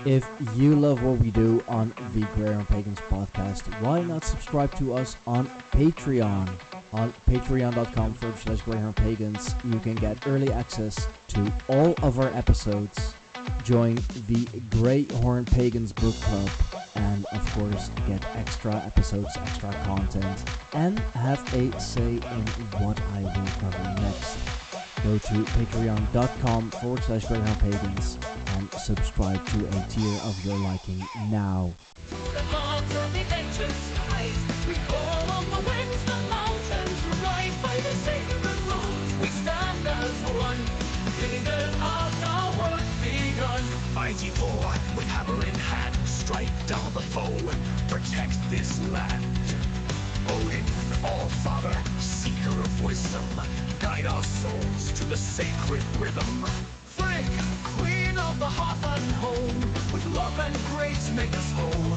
If you love what we do on the Greyhorn Pagans podcast, why not subscribe to us on Patreon? On patreon.com/Greyhorn Pagans, you can get early access to all of our episodes, join the Greyhorn Pagans book club, and of course get extra episodes, extra content, and have a say in what I will cover next. Go to patreon.com/Greyhorn Pagans and subscribe to a tier of your liking now. Mighty four, with hammer in hand, strike down the foe, protect this land. Odin, All-Father, seeker of wisdom, guide our souls to the sacred rhythm. Frigg, queen of the hearth and home, with love and grace make us whole.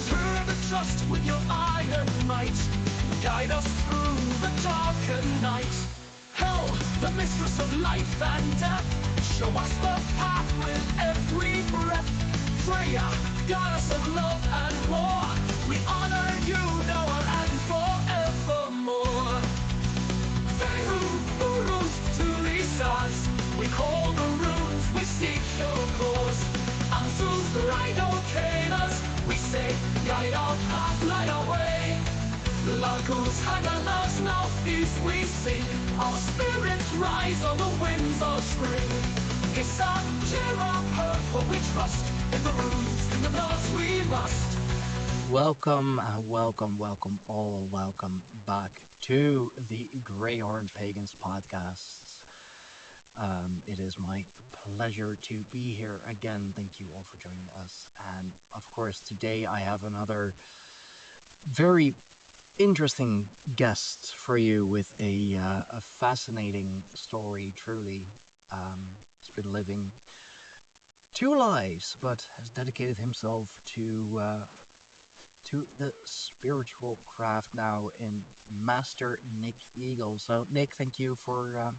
Turn the trust with your iron might, guide us through the darker night. Hell, the mistress of life and death, show us the path with every breath. Freya, goddess of love and war, we honor you now and forevermore. Vehu, Urus, to these stars, we call the runes, we seek your cause. Unto the right Canas, we say, guide our path, light our way. Lagos, Hagalas, northeast we sing, our spirits rise on the winds of spring. It's our Jera, for we trust, in the runes, in the laws we must. Welcome, welcome back to the Greyhorn Pagans podcasts. It is my pleasure to be here again. Thank you all for joining us. And of course, today I have another very interesting guest for you with a fascinating story, truly. He's been living two lives, but has dedicated himself to the spiritual craft now in Master Nick Eagle. So, Nick, thank you for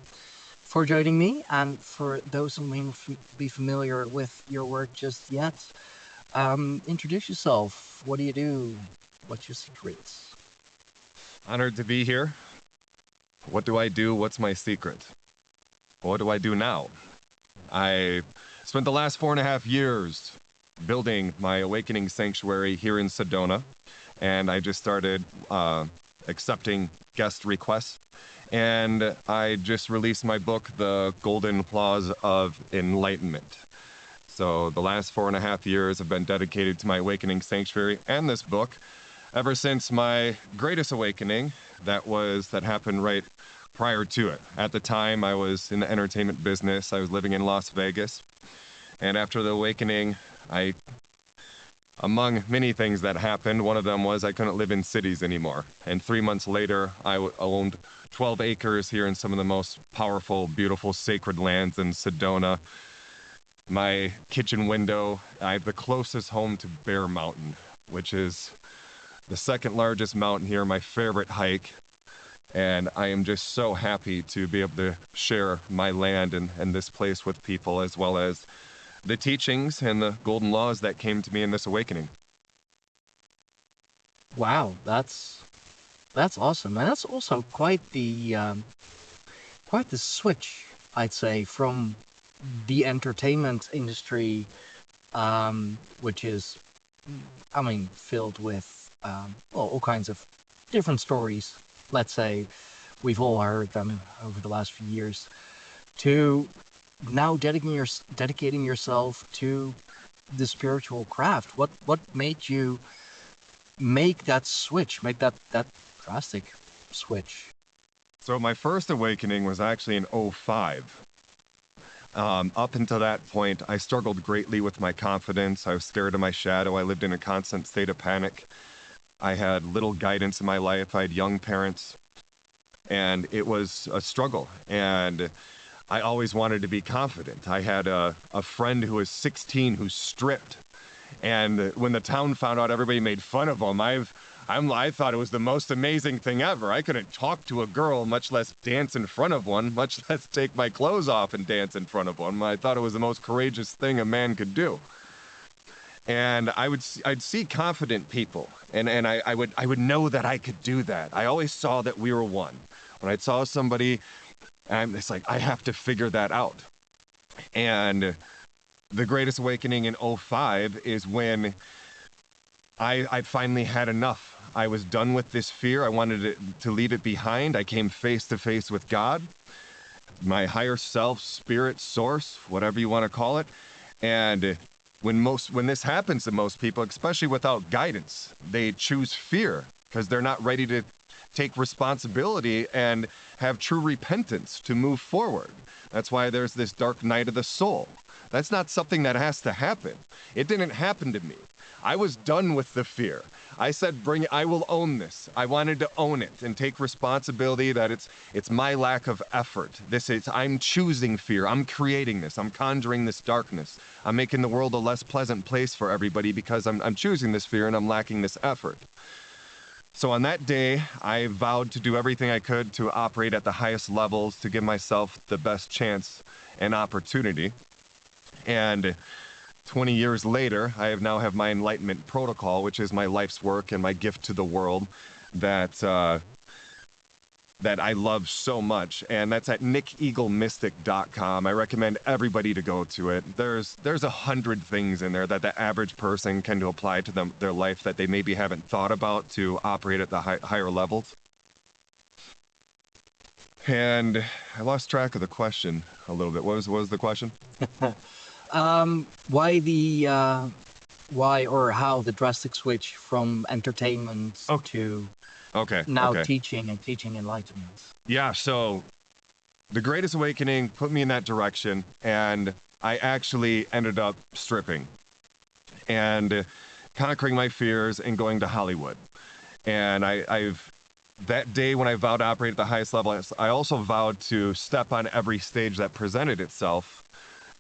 joining me. And for those who may not be familiar with your work just yet, introduce yourself. What do you do? What's your secrets? Honored to be here. What do I do? What's my secret? What do I do now? I spent the last 4.5 years building my awakening sanctuary here in Sedona, and I just started accepting guest requests. And I just released my book, The Golden Laws of Enlightenment. So the last 4.5 years have been dedicated to my awakening sanctuary and this book. Ever since my greatest awakening, that happened right prior to it. At the time, I was in the entertainment business. I was living in Las Vegas. And after the awakening, among many things that happened, one of them was I couldn't live in cities anymore. And 3 months later, I owned 12 acres here in some of the most powerful, beautiful, sacred lands in Sedona. My kitchen window, I have the closest home to Bear Mountain, which is the second largest mountain here, my favorite hike. And I am just so happy to be able to share my land and this place with people, as well as the teachings and the golden laws that came to me in this awakening. Wow, that's awesome. And that's also quite the switch, I'd say, from the entertainment industry, which is, filled with all kinds of different stories. Let's say we've all heard them over the last few years, to now dedicating yourself to the spiritual craft. What made you make that switch, make that drastic switch? So my first awakening was actually in '05. Up until that point, I struggled greatly with my confidence. I was scared of my shadow. I lived in a constant state of panic. I had little guidance in my life. I had young parents, and it was a struggle. And I always wanted to be confident. I had a friend who was 16 who stripped. And when the town found out, everybody made fun of him. I thought it was the most amazing thing ever. I couldn't talk to a girl, much less dance in front of one, much less take my clothes off and dance in front of one. I thought it was the most courageous thing a man could do. And I'd see confident people, and I would know that I could do that. I always saw that we were one. When I saw somebody, it's like, I have to figure that out. And the greatest awakening in '05 is when I finally had enough. I was done with this fear. I wanted to leave it behind. I came face to face with God, my higher self, spirit, source, whatever you want to call it. And when this happens to most people, especially without guidance, they choose fear because they're not ready to take responsibility and have true repentance to move forward. That's why there's this dark night of the soul. That's not something that has to happen. It didn't happen to me. I was done with the fear. I said, I will own this. I wanted to own it and take responsibility that it's my lack of effort. I'm choosing fear. I'm creating this. I'm conjuring this darkness. I'm making the world a less pleasant place for everybody because I'm choosing this fear and I'm lacking this effort. So on that day, I vowed to do everything I could to operate at the highest levels to give myself the best chance and opportunity. And 20 years later, I now have my Enlightenment Protocol, which is my life's work and my gift to the world that I love so much. And that's at nickeaglemystic.com. I recommend everybody to go to it. There's 100 things in there that the average person can apply to their life that they maybe haven't thought about to operate at the higher levels. And I lost track of the question a little bit. What was the question? Why or how the drastic switch from entertainment to teaching and teaching enlightenment? Yeah, so the Greatest Awakening put me in that direction, and I actually ended up stripping and conquering my fears and going to Hollywood. And that day when I vowed to operate at the highest level, I also vowed to step on every stage that presented itself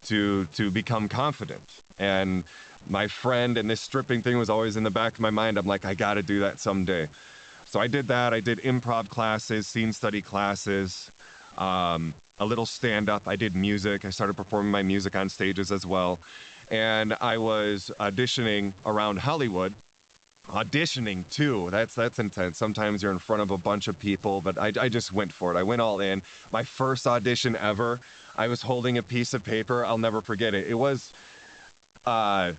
to become confident. And my friend and this stripping thing was always in the back of my mind. I'm like, I got to do that someday. So I did that. I did improv classes, scene study classes, a little stand-up. I did music. I started performing my music on stages as well. And I was auditioning around Hollywood. Auditioning too. That's intense. Sometimes you're in front of a bunch of people, but I just went for it. I went all in. My first audition ever, I was holding a piece of paper. I'll never forget it. It was a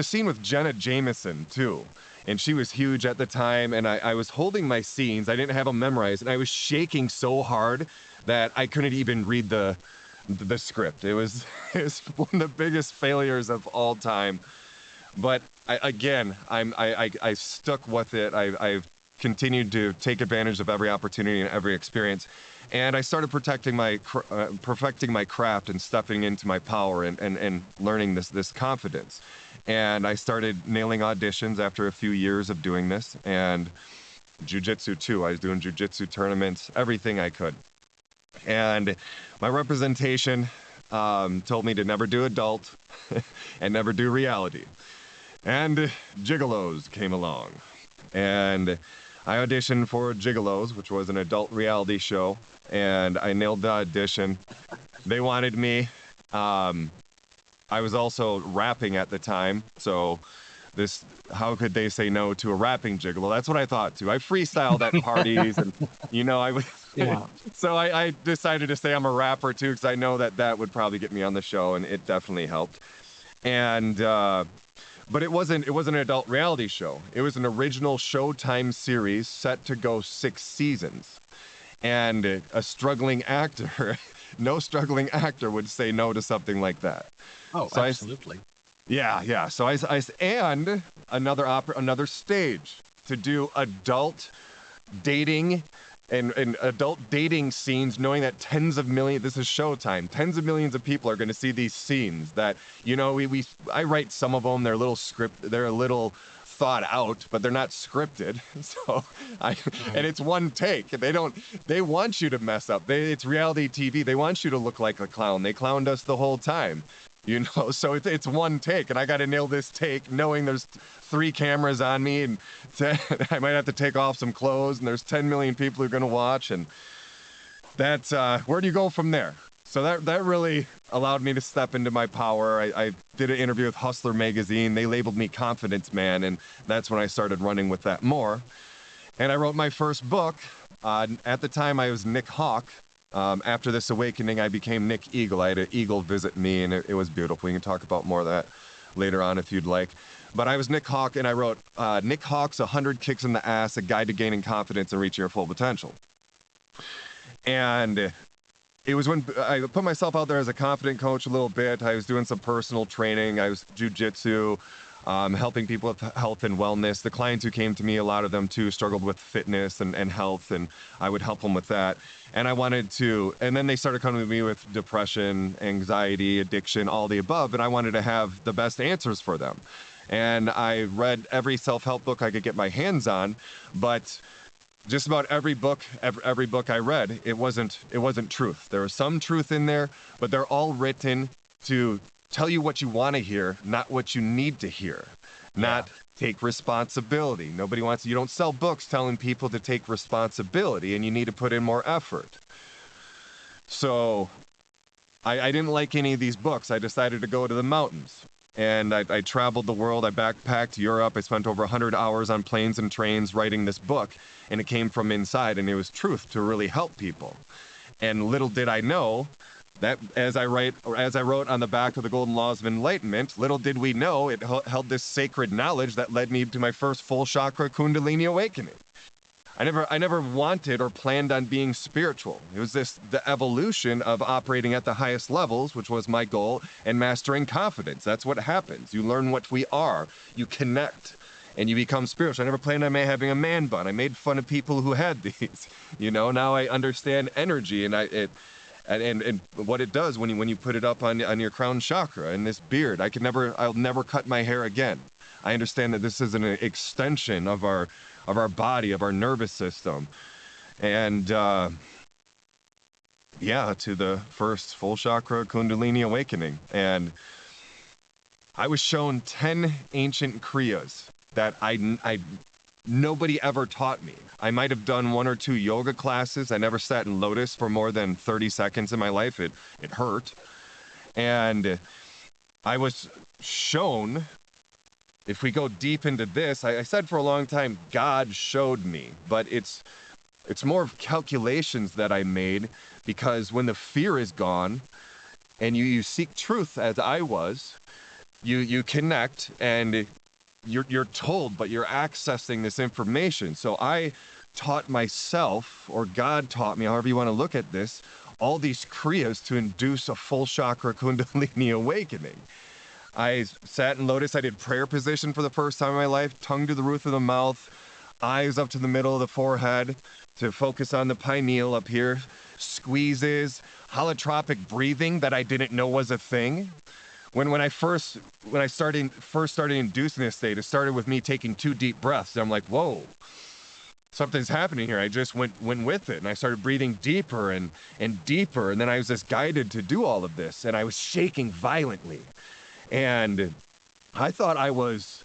scene with Jenna Jameson too. And she was huge at the time. And I was holding my scenes. I didn't have them memorized. And I was shaking so hard that I couldn't even read the script. It was one of the biggest failures of all time. But I stuck with it. I've continued to take advantage of every opportunity and every experience. And I started perfecting my craft and stepping into my power and learning this confidence. And I started nailing auditions after a few years of doing this. And jiu-jitsu too. I was doing jiu-jitsu tournaments, everything I could. And my representation told me to never do adult and never do reality. And Gigolos came along. And I auditioned for Gigolos, which was an adult reality show. And I nailed the audition. They wanted me. I was also rapping at the time. So how could they say no to a rapping gigolo? That's what I thought too. I freestyled at parties and, I would... Yeah. So I decided to say I'm a rapper too, because I know that would probably get me on the show, and it definitely helped. And but it wasn't an adult reality show. It was an original Showtime series set to go 6 seasons. And a struggling actor, no struggling actor would say no to something like that. Oh, so absolutely. Yeah. So and another stage to do adult dating and adult dating scenes, knowing that tens of millions, this is Showtime, tens of millions of people are going to see these scenes that, I write some of them, they're a little thought out, but they're not scripted. So and it's one take. They want you to mess up. It's reality TV. They want you to look like a clown. They clowned us the whole time. you know, so it's one take, and I got to nail this take, knowing there's 3 cameras on me, and I might have to take off some clothes, and there's 10 million people who are going to watch, and that's where do you go from there? So that really allowed me to step into my power. I did an interview with Hustler magazine. They labeled me Confidence Man, and that's when I started running with that more. And I wrote my first book. At the time, I was Nick Hawk. After this awakening, I became Nick Eagle. I had an eagle visit me, and it was beautiful. We can talk about more of that later on if you'd like. But I was Nick Hawk, and I wrote Nick Hawk's 100 Kicks in the Ass, a guide to gaining confidence and reaching your full potential. And it was when I put myself out there as a confident coach a little bit. I was doing some personal training. I was jujitsu, helping people with health and wellness. The clients who came to me, a lot of them too, struggled with fitness and health, and I would help them with that. And I wanted to, and then they started coming to me with depression, anxiety, addiction, all the above, and I wanted to have the best answers for them. And I read every self-help book I could get my hands on, but just about every book I read, it wasn't truth. There was some truth in there, but they're all written to tell you what you want to hear, not what you need to hear. Not take responsibility. Nobody wants, you don't sell books telling people to take responsibility, and you need to put in more effort. So I didn't like any of these books. I decided to go to the mountains. And I traveled the world. I backpacked Europe. I spent over 100 hours on planes and trains writing this book. And it came from inside, and it was truth to really help people. And little did I know that as I wrote on the back of the Golden Laws of Enlightenment, little did we know it held this sacred knowledge that led me to my first full chakra Kundalini awakening. I never wanted or planned on being spiritual. It was the evolution of operating at the highest levels, which was my goal, and mastering confidence. That's what happens. You learn what we are, you connect, and you become spiritual. I never planned on having a man bun. I made fun of people who had these. You know, now I understand energy and and what it does when you put it up on your crown chakra and this beard. I'll never cut my hair again. I understand that this is an extension of our body, of our nervous system. And to the first full chakra Kundalini awakening. And I was shown 10 ancient kriyas that nobody ever taught me. I might have done 1 or 2 yoga classes. I never sat in lotus for more than 30 seconds in my life. It hurt. And I was shown, if we go deep into this, I said for a long time, God showed me, but it's more of calculations that I made, because when the fear is gone and you seek truth as I was, you connect and you're told, but you're accessing this information. So I taught myself, or God taught me, however you want to look at this, all these kriyas to induce a full chakra Kundalini awakening. I sat in lotus. I did prayer position for the first time in my life, tongue to the roof of the mouth, eyes up to the middle of the forehead to focus on the pineal up here, squeezes, holotropic breathing that I didn't know was a thing. When I first started inducing this state, it started with me taking 2 deep breaths. And I'm like, whoa, something's happening here. I just went with it, and I started breathing deeper and deeper. And then I was just guided to do all of this, and I was shaking violently. And I thought I was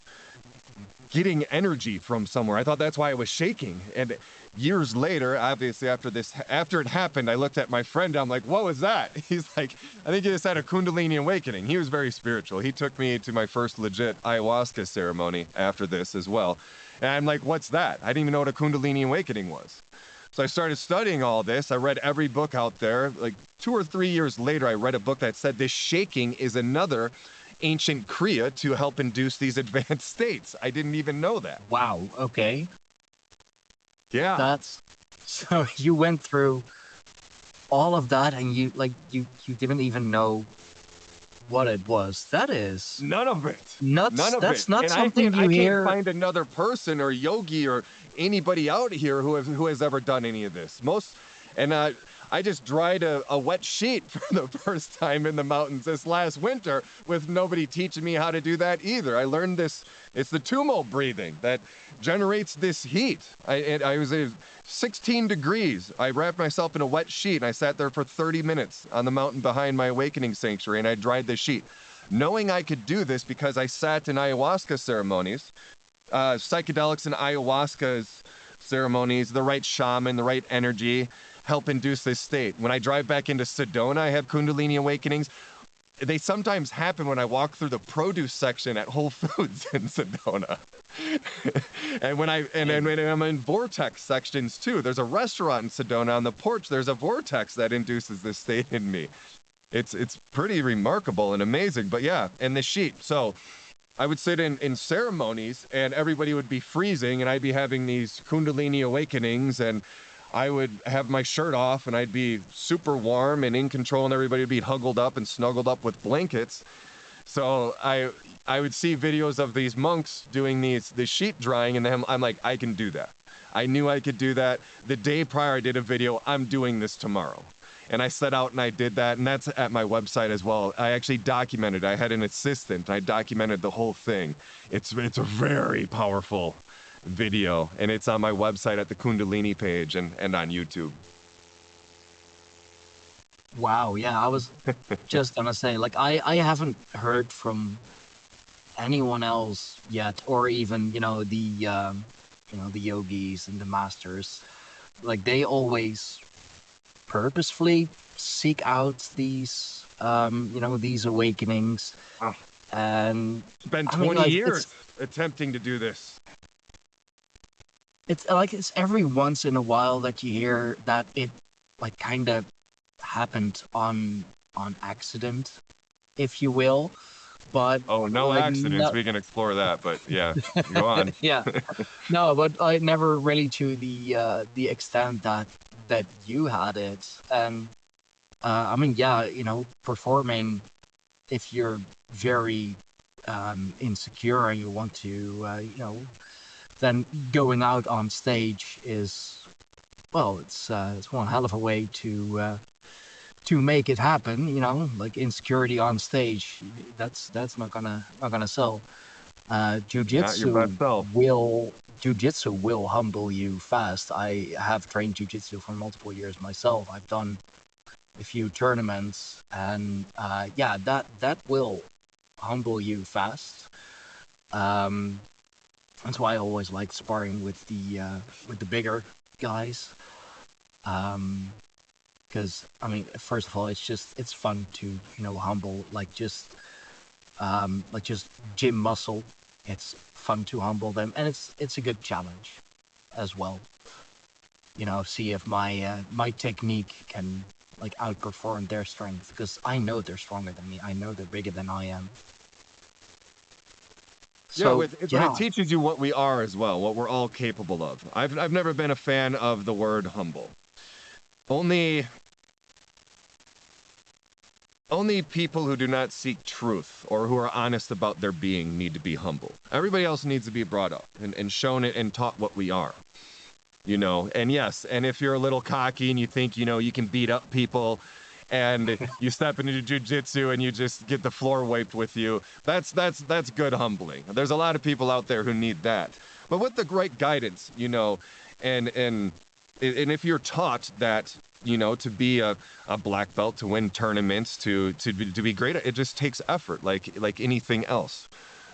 getting energy from somewhere. I thought that's why I was shaking. And years later, obviously after it happened, I looked at my friend. I'm like, what was that? He's like, I think you just had a Kundalini awakening. He was very spiritual. He took me to my first legit ayahuasca ceremony after this as well. And I'm like, what's that? I didn't even know what a Kundalini awakening was. So I started studying all this. I read every book out there. Like 2 or 3 years later, I read a book that said this shaking is another ancient kriya to help induce these advanced states. I didn't even know that. Wow. Okay. Yeah. So you went through all of that, and you didn't even know what it was. That is none of it. Nuts. None of That's it. not And something I you hear. can't find another person or yogi or anybody out here who has ever done any of this. I just dried a wet sheet for the first time in the mountains this last winter with nobody teaching me how to do that either. I learned this. It's the tummo breathing that generates this heat. I was at 16 degrees. I wrapped myself in a wet sheet, and I sat there for 30 minutes on the mountain behind my awakening sanctuary, and I dried the sheet. knowing I could do this because I sat in ayahuasca ceremonies, psychedelics and ayahuasca's ceremonies, the right shaman, the right energy help induce this state. When I drive back into Sedona, I have Kundalini awakenings. They sometimes happen when I walk through the produce section at Whole Foods in Sedona. And when I'm in vortex sections too, there's a restaurant in Sedona on the porch. There's a vortex that induces this state in me. It's pretty remarkable and amazing. But yeah, and the sheet. So I would sit in ceremonies and everybody would be freezing and I'd be having these Kundalini awakenings and I would have my shirt off and I'd be super warm and in control and everybody would be huddled up and snuggled up with blankets. So I would see videos of these monks doing the sheet drying and then I'm like, I can do that. I knew I could do that. The day prior I did a video, I'm doing this tomorrow. And I set out and I did that, and that's at my website as well. I actually documented. I had an assistant. I documented the whole thing. It's a very powerful video, and it's on my website at the Kundalini page and on YouTube. Wow, yeah, I was just gonna say, like, I haven't heard from anyone else yet, or even, the yogis and the masters. Like, they always purposefully seek out these, these awakenings. Oh. And It's been 20 years attempting to do this. It's like it's every once in a while that you hear that it like kind of happened on accident, if you will. But no like, accidents. We can explore that, but yeah, go on. Yeah, no, but I never really to the extent that you had it. And I mean, yeah, performing, if you're very insecure and you want to, then going out on stage is, well, it's one hell of a way to make it happen. Like insecurity on stage, that's not gonna sell. Jiu-jitsu will humble you fast. I have trained jiu-jitsu for multiple years myself. I've done a few tournaments, and that will humble you fast. That's why I always like sparring with the bigger guys. Because I mean, first of all, it's fun to humble just gym muscle. It's fun to humble them, and it's a good challenge as well. See if my technique can like outperform their strength, because I know they're stronger than me. I know they're bigger than I am. So, But it teaches you what we are as well, what we're all capable of. I've never been a fan of the word humble. Only people who do not seek truth or who are honest about their being need to be humble. Everybody else needs to be brought up and shown it and taught what we are. And yes, and if you're a little cocky and you think, you can beat up people and you step into jiu-jitsu and you just get the floor wiped with you, that's good humbling. There's a lot of people out there who need that. But with the right guidance, and if you're taught that, to be a black belt, to win tournaments, to be great, it just takes effort, like anything else.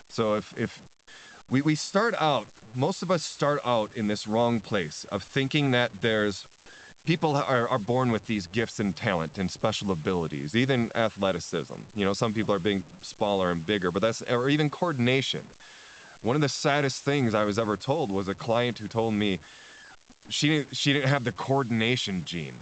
So if we start out, most of us start out in this wrong place of thinking that people are born with these gifts and talent and special abilities, even athleticism. Some people are being smaller and bigger, but or even coordination. One of the saddest things I was ever told was a client who told me she didn't have the coordination gene.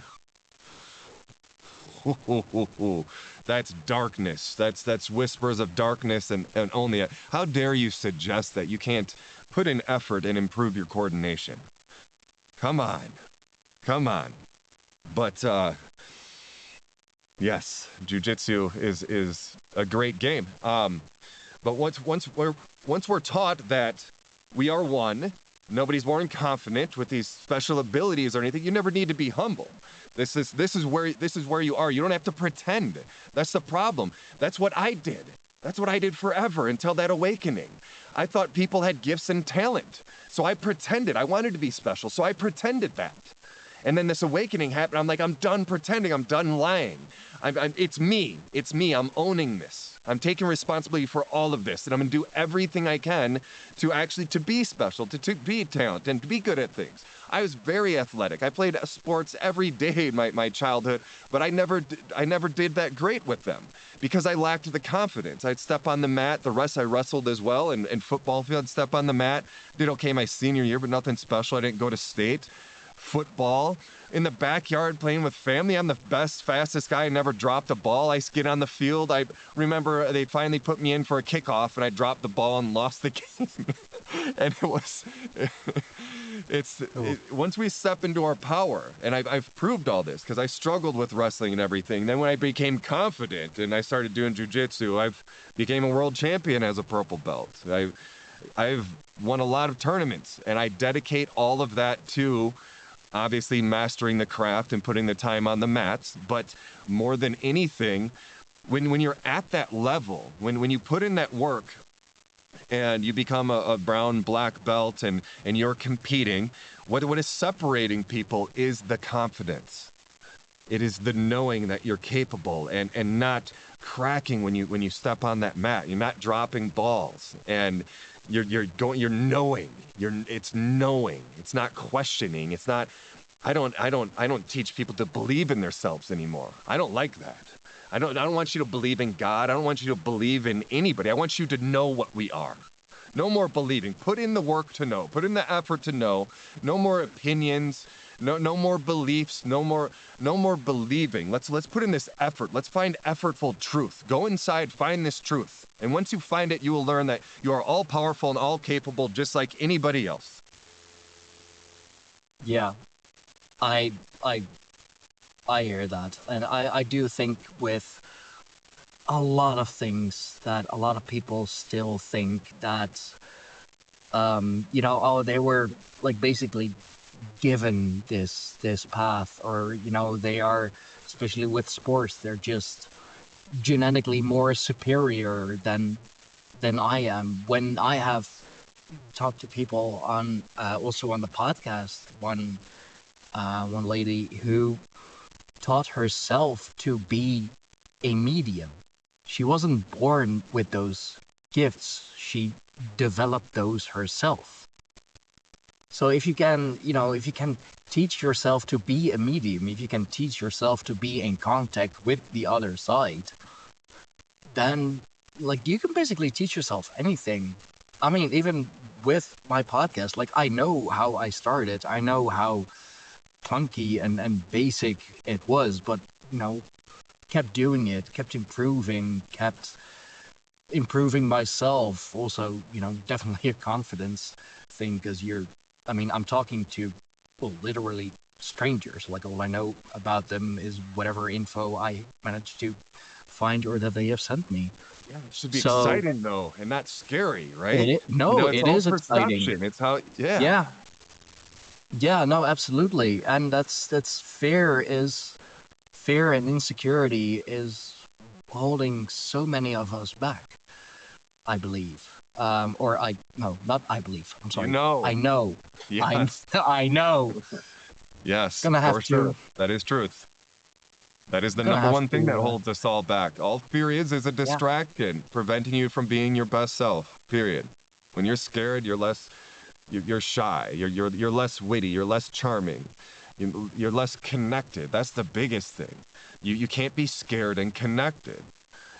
That's darkness. That's whispers of darkness and only. How dare you suggest that you can't put in effort and improve your coordination? Come on. But yes, jiu-jitsu is a great game. But once we're taught that we are one, nobody's born confident with these special abilities or anything, you never need to be humble. This is where you are. You don't have to pretend. That's the problem. That's what I did. That's what I did forever until that awakening. I thought people had gifts and talent. So I pretended. I wanted to be special. So I pretended that. And then this awakening happened. I'm like, I'm done pretending. I'm done lying. It's me. I'm owning this. I'm taking responsibility for all of this, and I'm going to do everything I can to be special, to be talented, and to be good at things. I was very athletic. I played sports every day in my childhood, but I never did that great with them because I lacked the confidence. I'd step on the mat. The rest I wrestled as well, and football field, I'd step on the mat. Did okay my senior year, but nothing special. I didn't go to state. Football in the backyard playing with family. I'm the best, fastest guy. I never dropped a ball. I skid on the field. I remember they finally put me in for a kickoff, and I dropped the ball and lost the game. And it was, once we step into our power, and I've proved all this because I struggled with wrestling and everything. Then when I became confident and I started doing jujitsu, I've became a world champion as a purple belt. I've won a lot of tournaments, and I dedicate all of that to obviously mastering the craft and putting the time on the mats. But more than anything, when you're at that level, when you put in that work and you become a brown, black belt and you're competing, what is separating people is the confidence. It is the knowing that you're capable and not cracking when you step on that mat. You're not dropping balls, and you're knowing. It's knowing. It's not questioning. It's not. I don't teach people to believe in themselves anymore. I don't like that. I don't want you to believe in God. I don't want you to believe in anybody. I want you to know what we are. No more believing. Put in the work to know. Put in the effort to know. No more opinions. No more beliefs. No more believing. Let's put in this effort. Let's find effortful truth. Go inside, find this truth. And once you find it, you will learn that you are all powerful and all capable, just like anybody else. Yeah, I hear that, and I do think with a lot of things that a lot of people still think that they were like basically given this path, or they are, especially with sports, they're just genetically more superior than I am. When I have talked to people on also on the podcast, one lady who taught herself to be a medium. She wasn't born with those gifts. She developed those herself. So if you can teach yourself to be a medium, if you can teach yourself to be in contact with the other side, then like you can basically teach yourself anything. I mean, even with my podcast, like I know how I started. I know how clunky and basic it was, but kept doing it, kept improving myself. Also, definitely a confidence thing, because I'm talking to, well, literally strangers. Like all I know about them is whatever info I managed to find or that they have sent me. Yeah, it should be exciting though, and not scary, right? It is exciting. It's how, yeah. Yeah, no, absolutely. And that's fear and insecurity is holding so many of us back, I believe. Not I believe. I'm sorry. I know. Yes. I know. Yes, Gonna have for sure. That is truth. That is the number one thing that holds us all back. All fear is a distraction, preventing you from being your best self, period. When you're scared, you're shy, you're less witty, you're less charming, you're less connected. That's the biggest thing. You can't be scared and connected.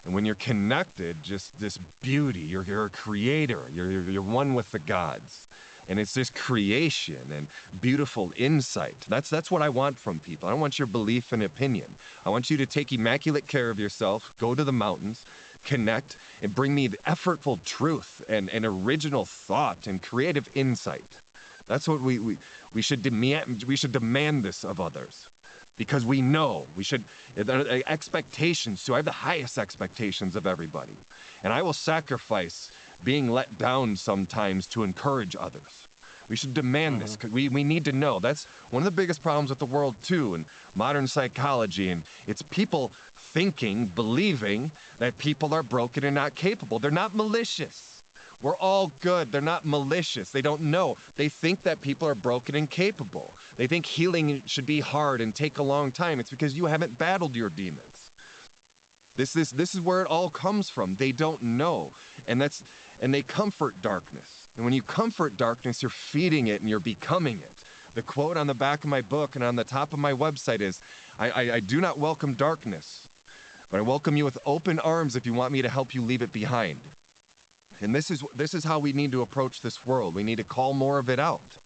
And when you're connected, just this beauty, you're a creator, you're one with the gods. And it's this creation and beautiful insight. That's what I want from people. I don't want your belief and opinion. I want you to take immaculate care of yourself, go to the mountains, connect, and bring me the effortful truth and original thought and creative insight. That's what we should demand. We should demand this of others, because we know we should. Expectations too. I have the highest expectations of everybody, and I will sacrifice being let down sometimes to encourage others. We should demand this, because we need to know. That's one of the biggest problems with the world too, and modern psychology, and it's people believing that people are broken and not capable. They're not malicious. We're all good. They're not malicious. They don't know. They think that people are broken and capable. They think healing should be hard and take a long time. It's because you haven't battled your demons. This is where it all comes from. They don't know. And they comfort darkness. And when you comfort darkness, you're feeding it and you're becoming it. The quote on the back of my book and on the top of my website is, I do not welcome darkness, but I welcome you with open arms if you want me to help you leave it behind. And this is how we need to approach this world. We need to call more of it out.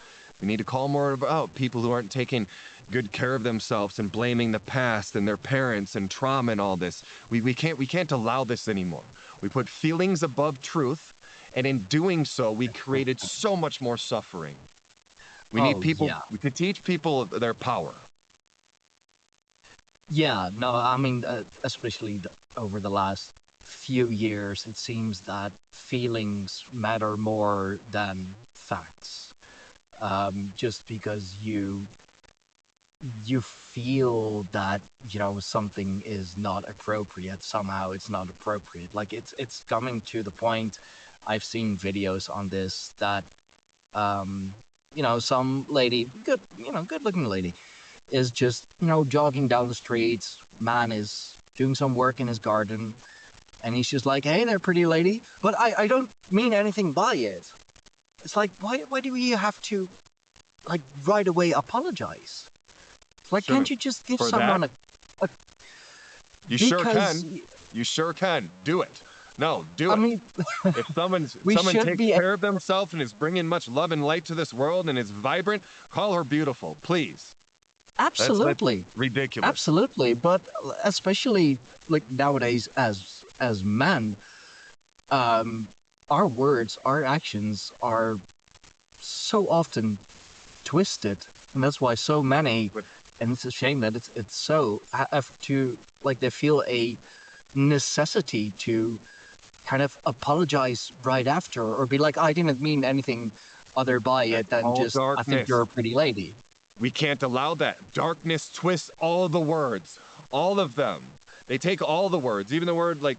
We need to call more out people who aren't taking good care of themselves and blaming the past and their parents and trauma and all this. We can't allow this anymore. We put feelings above truth, and in doing so, we created so much more suffering. We need people to teach people their power. Yeah, no, I mean, especially over the last few years, it seems that feelings matter more than facts. Just because you feel that, you know, something is not appropriate, somehow it's not appropriate. Like it's coming to the point. I've seen videos on this that, you know, some lady, good looking lady, is just, you know, jogging down the streets. Man is doing some work in his garden, and he's just like, "Hey there, pretty lady." But I don't mean anything by it. It's like, why do you have to, like, right away apologize? Like, Sure. can't you just give For someone that? a You sure because, can. You sure can. Do it. No, do it. I mean, If someone we should takes be care of themselves and is bringing much love and light to this world and is vibrant, call her beautiful, please. absolutely. That's ridiculous. Absolutely, but especially like nowadays as men, our words, our actions are so often twisted, and that's why so many. And it's a shame that it's so have to, like, they feel a necessity to kind of apologize right after, or be like, I didn't mean anything other by it than all just, I think darkness. you're a pretty lady. We can't allow that. Darkness twists all the words, all of them. They take all the words, even the word like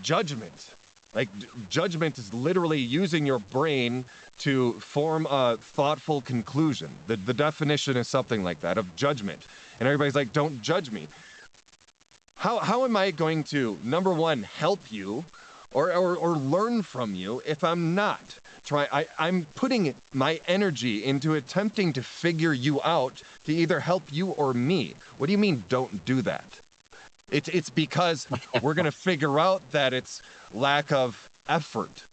judgment. Like judgment is literally using your brain to form a thoughtful conclusion. The definition is something like that, of judgment. And everybody's like, don't judge me. How am I going to, number one, help you or learn from you if I'm not? I'm putting my energy into attempting to figure you out to either help you or me. What do you mean don't do that? It's because we're going to figure out that it's lack of effort.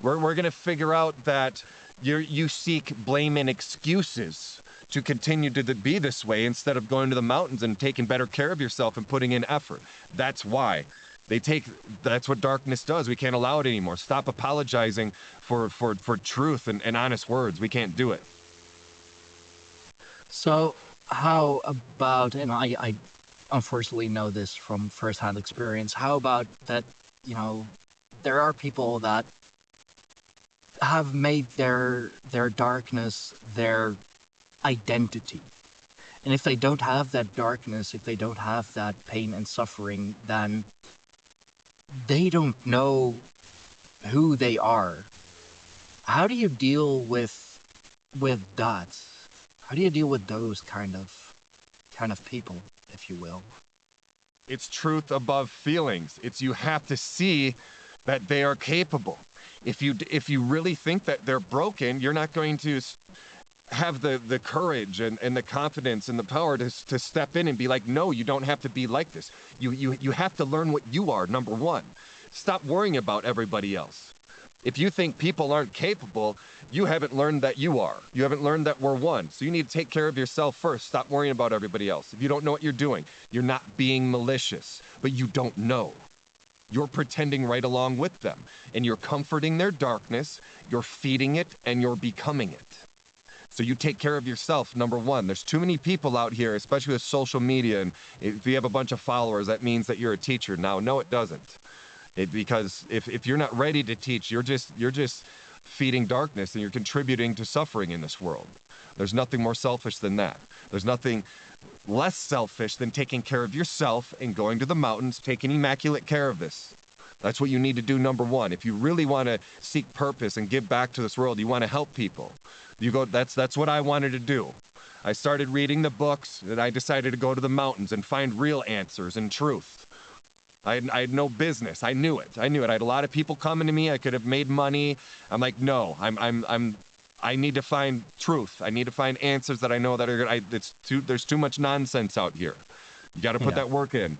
We're going to figure out that you seek blame and excuses to continue to be this way instead of going to the mountains and taking better care of yourself and putting in effort. That's why. That's what darkness does. We can't allow it anymore. Stop apologizing for truth and honest words. We can't do it. So how about, and I unfortunately know this from firsthand experience, how about that, you know, there are people that have made their darkness their identity. And if they don't have that darkness, if they don't have that pain and suffering, then they don't know who they are. How do you deal with that? How do you deal with those kind of people, if you will? It's truth above feelings. It's you have to see that they are capable. If you really think that they're broken, you're not going to have the courage and the confidence and the power to step in and be like, no, you don't have to be like this. You have to learn what you are, number one. Stop worrying about everybody else. If you think people aren't capable, you haven't learned that you are. You haven't learned that we're one. So you need to take care of yourself first. Stop worrying about everybody else. If you don't know what you're doing, you're not being malicious, but you don't know. You're pretending right along with them, and you're comforting their darkness, you're feeding it, and you're becoming it. So you take care of yourself, number one. There's too many people out here, especially with social media, and if you have a bunch of followers, that means that you're a teacher. Now, no, it doesn't. Because if you're not ready to teach, you're just feeding darkness, and you're contributing to suffering in this world. There's nothing more selfish than that. There's nothing less selfish than taking care of yourself and going to the mountains, taking immaculate care of this. That's what you need to do, number one. If you really want to seek purpose and give back to this world, you want to help people. That's what I wanted to do. I started reading the books, and I decided to go to the mountains and find real answers and truth. I had no business. I knew it. I had a lot of people coming to me. I could have made money. I'm like, no, I need to find truth. I need to find answers that I know that are there's too much nonsense out here. You got to put that work in.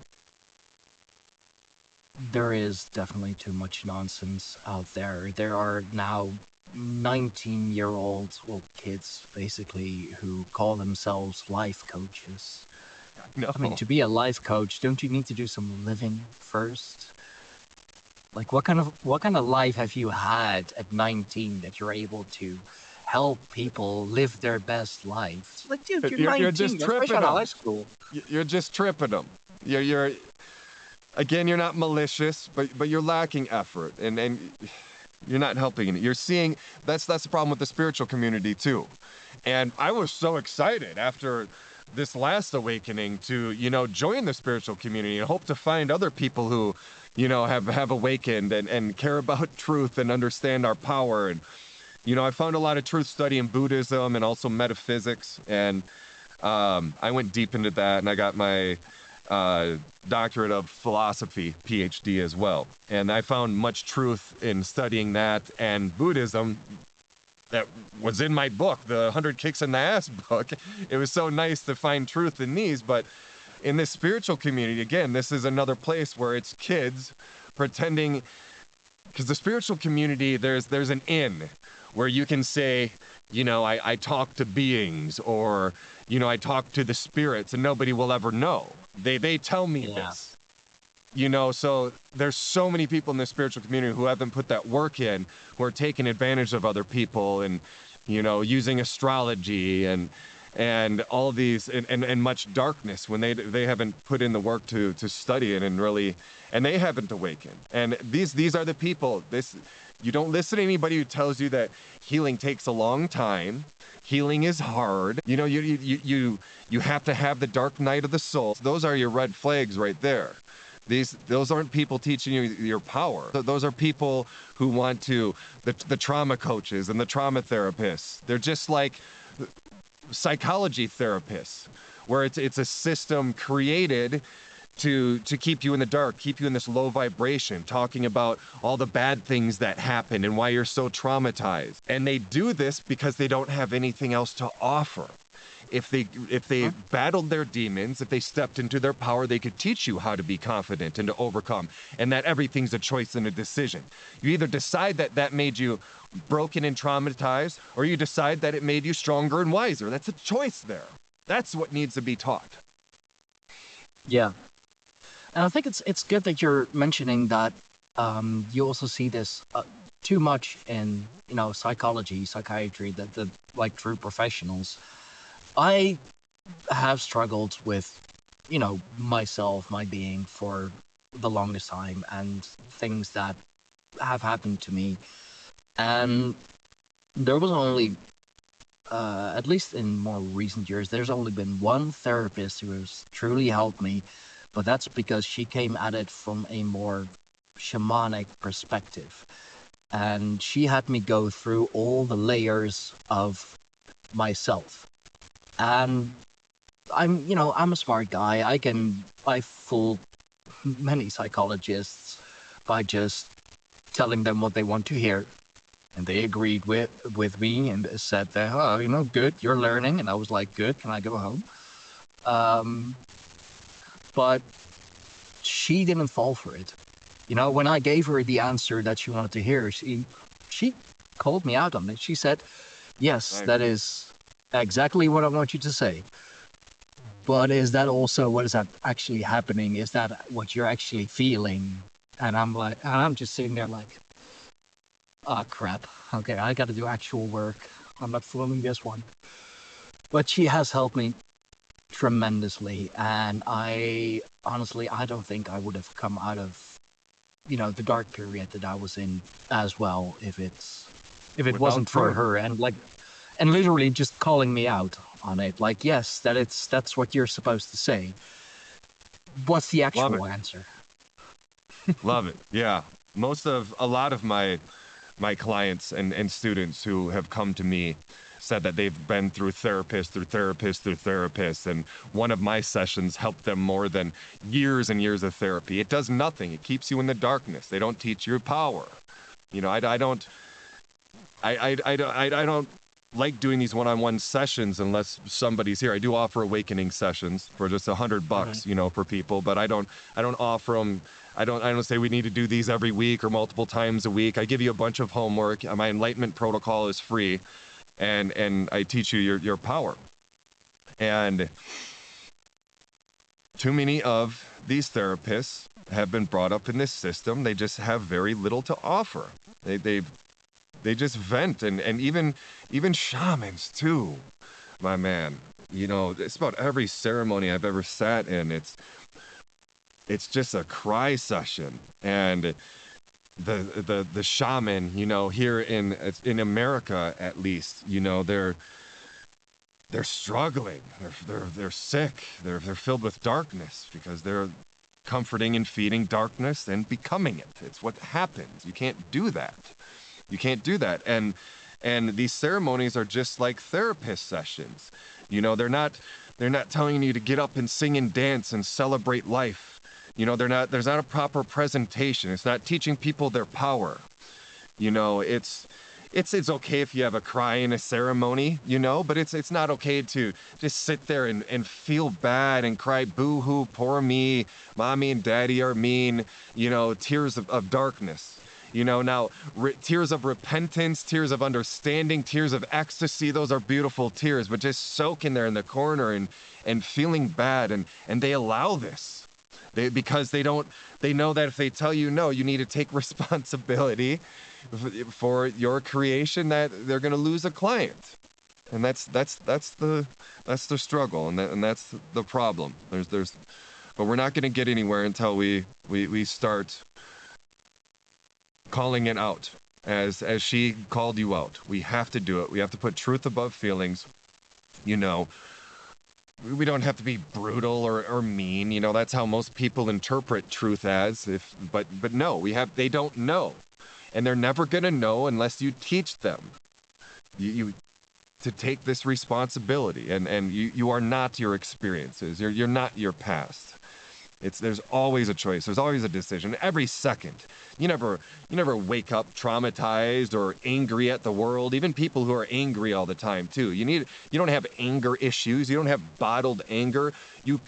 There is definitely too much nonsense out there. There are now 19-year-olds, well, kids basically, who call themselves life coaches. No. I mean, to be a life coach, don't you need to do some living first? Like, what kind of life have you had at 19 that you're able to help people live their best life? Like, dude, you're 19. You're just You're fresh tripping out of them. high school. You're just tripping them. You're again, you're not malicious, but you're lacking effort, and you're not helping. You're seeing that's the problem with the spiritual community too. And I was so excited after this last awakening to, join the spiritual community and hope to find other people who, have awakened and care about truth and understand our power. And, I found a lot of truth study in Buddhism and also metaphysics. And I went deep into that, and I got my doctorate of philosophy, PhD as well. And I found much truth in studying that and Buddhism that was in my book, the 100 Kicks in the Ass book. It was so nice to find truth in these, but in this spiritual community, again, this is another place where it's kids pretending, because the spiritual community, there's an in where you can say, I talk to beings, or, I talk to the spirits, and nobody will ever know. They tell me this. So there's so many people in the spiritual community who haven't put that work in, who are taking advantage of other people and, using astrology and all these and much darkness when they haven't put in the work to study it and they haven't awakened. And these are the people. You don't listen to anybody who tells you that healing takes a long time. Healing is hard. You have to have the dark night of the soul. Those are your red flags right there. Those aren't people teaching you your power. Those are people who want to, the trauma coaches and the trauma therapists. They're just like psychology therapists, where it's a system created to keep you in the dark, keep you in this low vibration, talking about all the bad things that happen and why you're so traumatized. And they do this because they don't have anything else to offer. If they battled their demons, if they stepped into their power, they could teach you how to be confident and to overcome, and that everything's a choice and a decision. You either decide that made you broken and traumatized, or you decide that it made you stronger and wiser. That's a choice there. That's what needs to be taught. Yeah. And I think it's good that you're mentioning that you also see this too much in, psychology, psychiatry, that like true professionals. I have struggled with, myself, my being for the longest time, and things that have happened to me. And there was only, at least in more recent years, there's only been one therapist who has truly helped me, but that's because she came at it from a more shamanic perspective. And she had me go through all the layers of myself. And I'm a smart guy. I fool many psychologists by just telling them what they want to hear. And they agreed with me and said that, good, you're learning. And I was like, good, can I go home? But she didn't fall for it. When I gave her the answer that she wanted to hear, she called me out on it. She said, yes, that is exactly what I want you to say. But is that also what is actually happening? Is that what you're actually feeling? And I'm just sitting there like, oh crap. Okay, I got to do actual work. I'm not fooling this one. But she has helped me tremendously, and I don't think I would have come out of, the dark period that I was in as well if it wasn't for her, and literally just calling me out on it. Like, yes, that's what you're supposed to say. What's the actual answer? Love it. Yeah. A lot of my clients and students who have come to me, said that they've been through therapists, and one of my sessions helped them more than years and years of therapy. It does nothing. It keeps you in the darkness. They don't teach you power. You know, I don't like doing these one-on-one sessions unless somebody's here. I do offer awakening sessions for just $100, you know, per people, but I don't offer them. I don't say we need to do these every week or multiple times a week. I give you a bunch of homework. My Enlightenment Protocol is free, and I teach you your power. And too many of these therapists have been brought up in this system. They just have very little to offer. They just vent, and even shamans too, my man. You know, it's about every ceremony I've ever sat in. It's just a cry session, and the shaman, you know, here in America at least, you know, they're struggling. They're sick. They're filled with darkness because they're comforting and feeding darkness and becoming it. It's what happens. You can't do that. You can't do that. And these ceremonies are just like therapist sessions. You know, they're not telling you to get up and sing and dance and celebrate life. You know, there's not a proper presentation. It's not teaching people their power. You know, it's okay if you have a cry in a ceremony, you know, but it's not okay to just sit there and feel bad and cry, boo-hoo, poor me, mommy and daddy are mean, you know, tears of darkness. You know, now, tears of repentance, tears of understanding, tears of ecstasy, those are beautiful tears, but just soaking there in the corner and feeling bad, and they allow this. Because they know that if they tell you no, you need to take responsibility for your creation, that they're going to lose a client. And that's the struggle, and that's the problem. But we're not going to get anywhere until we start calling it out as she called you out. We have to do it. We have to put truth above feelings. You know, we don't have to be brutal or mean. You know, that's how most people interpret truth as. But no, they don't know, and they're never gonna know unless you teach them. You to take this responsibility, and you are not your experiences. You're not your past. There's always a choice. There's always a decision. Every second. You never wake up traumatized or angry at the world. Even people who are angry all the time too. You don't have anger issues. You don't have bottled anger.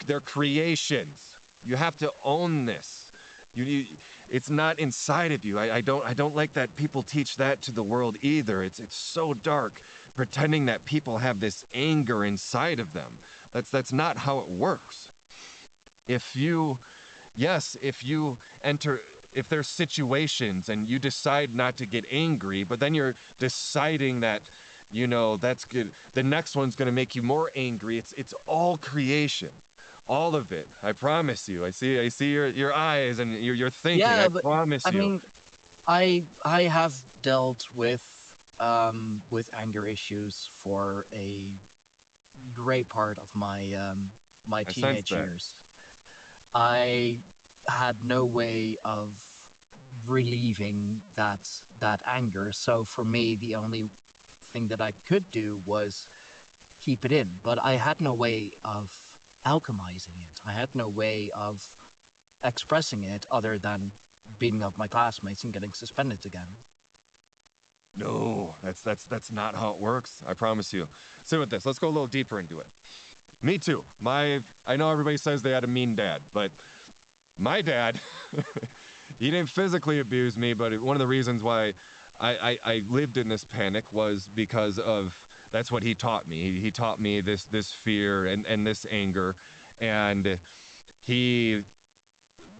They're creations. You have to own this. It's not inside of you. I don't like that people teach that to the world either. It's so dark, pretending that people have this anger inside of them. That's not how it works. If there's situations and you decide not to get angry, but then you're deciding that, you know, that's good, the next one's going to make you more angry. It's all creation, all of it. I promise you. I see your eyes and you're thinking. Yeah, I promise you. I mean, I have dealt with anger issues for a great part of my my teenage years. I had no way of relieving that anger. So for me, the only thing that I could do was keep it in. But I had no way of alchemizing it. I had no way of expressing it other than beating up my classmates and getting suspended again. No, that's not how it works. I promise you. So with this, let's go a little deeper into it. Me too. I know everybody says they had a mean dad, but my dad, he didn't physically abuse me, but one of the reasons why I lived in this panic was because of, that's what he taught me. He taught me this fear and this anger, and he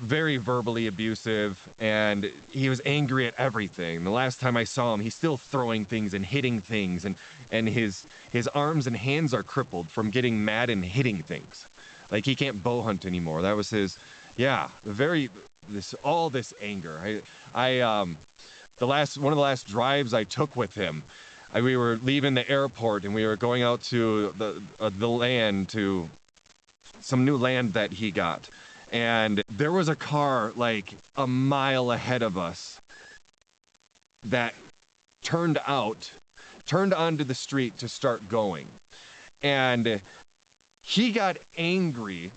very verbally abusive, and he was angry at everything. The last time I saw him, he's still throwing things and hitting things, and his arms and hands are crippled from getting mad and hitting things. Like, he can't bow hunt anymore. That was his, all this anger. One of the last drives I took with him, we were leaving the airport and we were going out to the land, to some new land that he got. And there was a car like a mile ahead of us that turned out turned onto the street to start going. And he got angry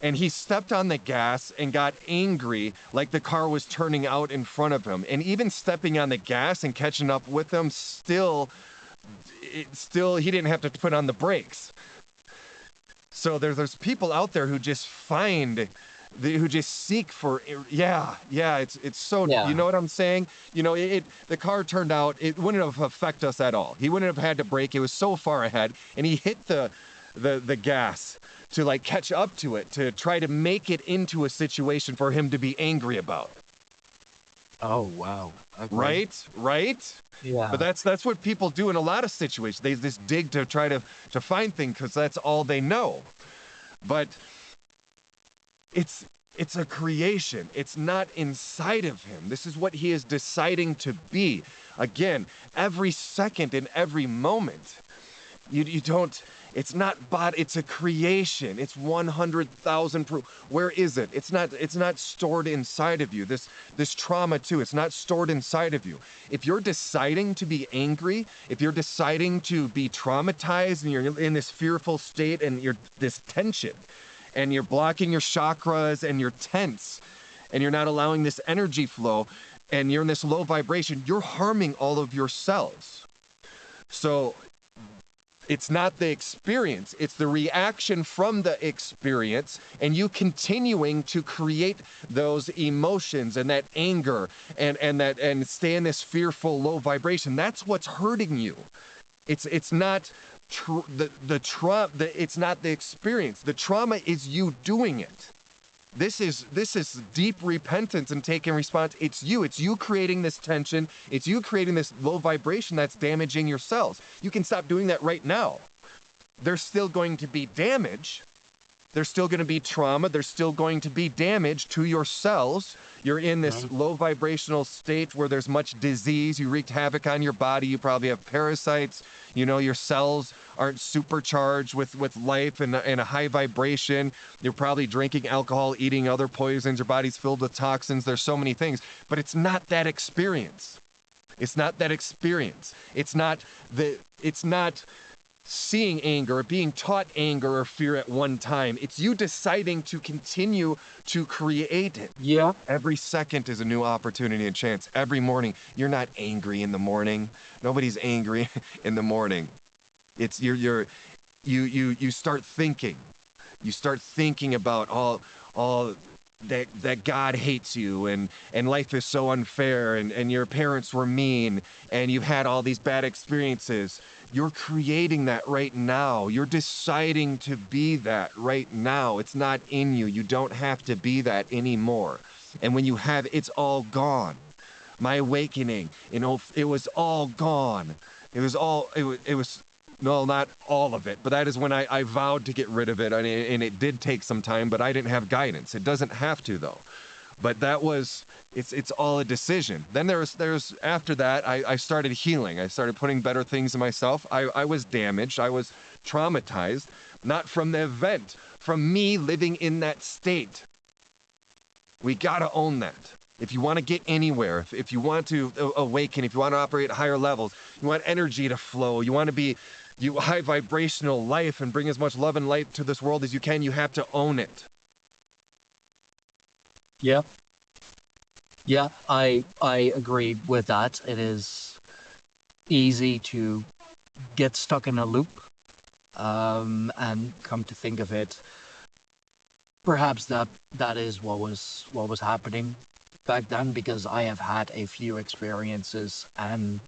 and he stepped on the gas and got angry like the car was turning out in front of him. And even stepping on the gas and catching up with them, still he didn't have to put on the brakes. So there's people out there who just who just seek for, it's so, Yeah. you know what I'm saying? You know, the car turned out, it wouldn't have affected us at all. He wouldn't have had to brake. It was so far ahead, and he hit the gas to like catch up to it, to try to make it into a situation for him to be angry about. Oh, wow. Okay. Right? Yeah. But that's what people do in a lot of situations. They just dig to try to find things because that's all they know. But it's a creation. It's not inside of him. This is what he is deciding to be. Again, every second and every moment. You don't, it's not bought, it's a creation. It's 100,000 proof. Where is it? It's not stored inside of you. This trauma too, it's not stored inside of you. If you're deciding to be angry, if you're deciding to be traumatized and you're in this fearful state and you're this tension and you're blocking your chakras and you're tense and you're not allowing this energy flow and you're in this low vibration, you're harming all of your cells. So it's not the experience, it's the reaction from the experience and you continuing to create those emotions and that anger and stay in this fearful low vibration. That's what's hurting you. It's not the trauma, it's not the experience. The trauma is you doing it. This is deep repentance and taking response. It's you creating this tension. It's you creating this low vibration that's damaging your cells. You can stop doing that right now. There's still going to be damage. There's still going to be trauma. There's still going to be damage to your cells. You're in this low vibrational state where there's much disease. You wreaked havoc on your body. You probably have parasites. You know, your cells aren't supercharged with life and a high vibration. You're probably drinking alcohol, eating other poisons. Your body's filled with toxins. There's so many things, but it's not that experience. It's not that experience. It's not seeing anger or being taught anger or fear at one time. It's you deciding to continue to create it. Yeah. Every second is a new opportunity and chance. Every morning, you're not angry in the morning. Nobody's angry in the morning. It's you start thinking. You start thinking about all that God hates you and life is so unfair and your parents were mean and you've had all these bad experiences. You're creating that right now. You're deciding to be that right now. It's not in you. You don't have to be that anymore. And when you have, it's all gone. My awakening, it was all gone. It was no, not all of it, but that is when I vowed to get rid of it, and it did take some time, but I didn't have guidance. It doesn't have to, though. But it's all a decision. Then there's after that, I started healing. I started putting better things in myself. I was damaged. I was traumatized, not from the event, from me living in that state. We gotta own that. If you want to get anywhere, if you want to awaken, if you want to operate at higher levels, you want energy to flow, you want to be high vibrational life and bring as much love and light to this world as you can, you have to own it. Yeah. Yeah, I agree with that. It is easy to get stuck in a loop, and come to think of it, perhaps that is what was happening back then, because I have had a few experiences, and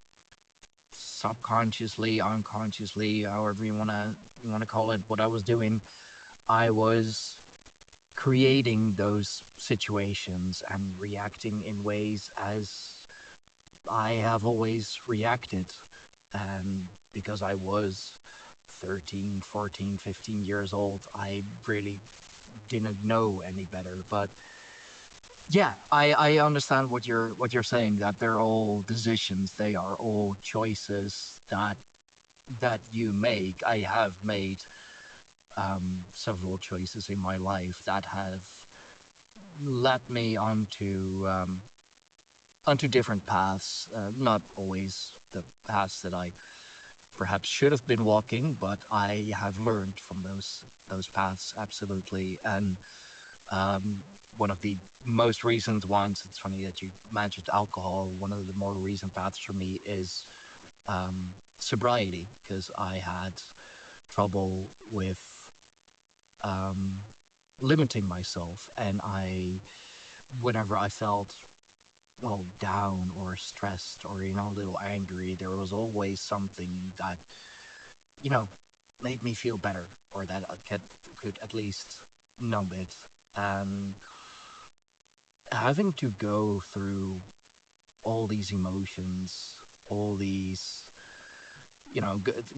subconsciously, unconsciously, however you wanna call it, what I was doing, I was creating those situations and reacting in ways as I have always reacted. And because I was 13, 14, 15 years old, I really didn't know any better. But yeah, I understand what you're saying, that they're all decisions, they are all choices that you make. I have made several choices in my life that have led me onto different paths, not always the paths that I perhaps should have been walking, but I have learned from those paths absolutely. And one of the most recent ones, it's funny that you mentioned alcohol. One of the more recent paths for me is sobriety, because I had trouble with limiting myself, and whenever I felt well down or stressed or a little angry, there was always something that you know made me feel better, or that I could at least numb it. And having to go through all these emotions, all these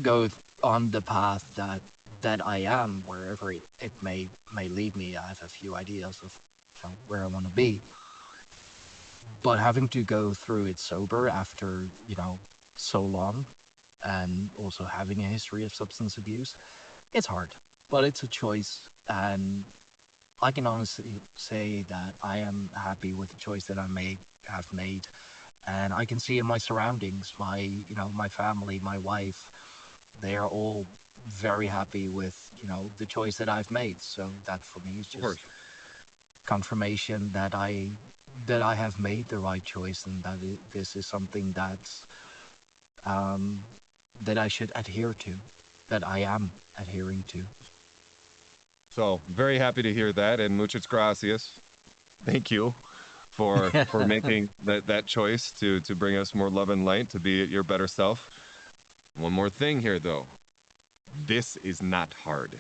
go on the path that I am, wherever it may lead me. I have a few ideas of where I want to be, but having to go through it sober after so long, and also having a history of substance abuse, it's hard, but it's a choice. And I can honestly say that I am happy with the choice that have made. And I can see in my surroundings, my family, my wife, they are all very happy with the choice that I've made. So that for me is Of course. just confirmation that I have made the right choice, and that this is something um, that I should adhere to, that I am adhering to. So very happy to hear that, and muchas gracias. Thank you for making that choice to bring us more love and light, to be your better self. One more thing here, though. This is not hard.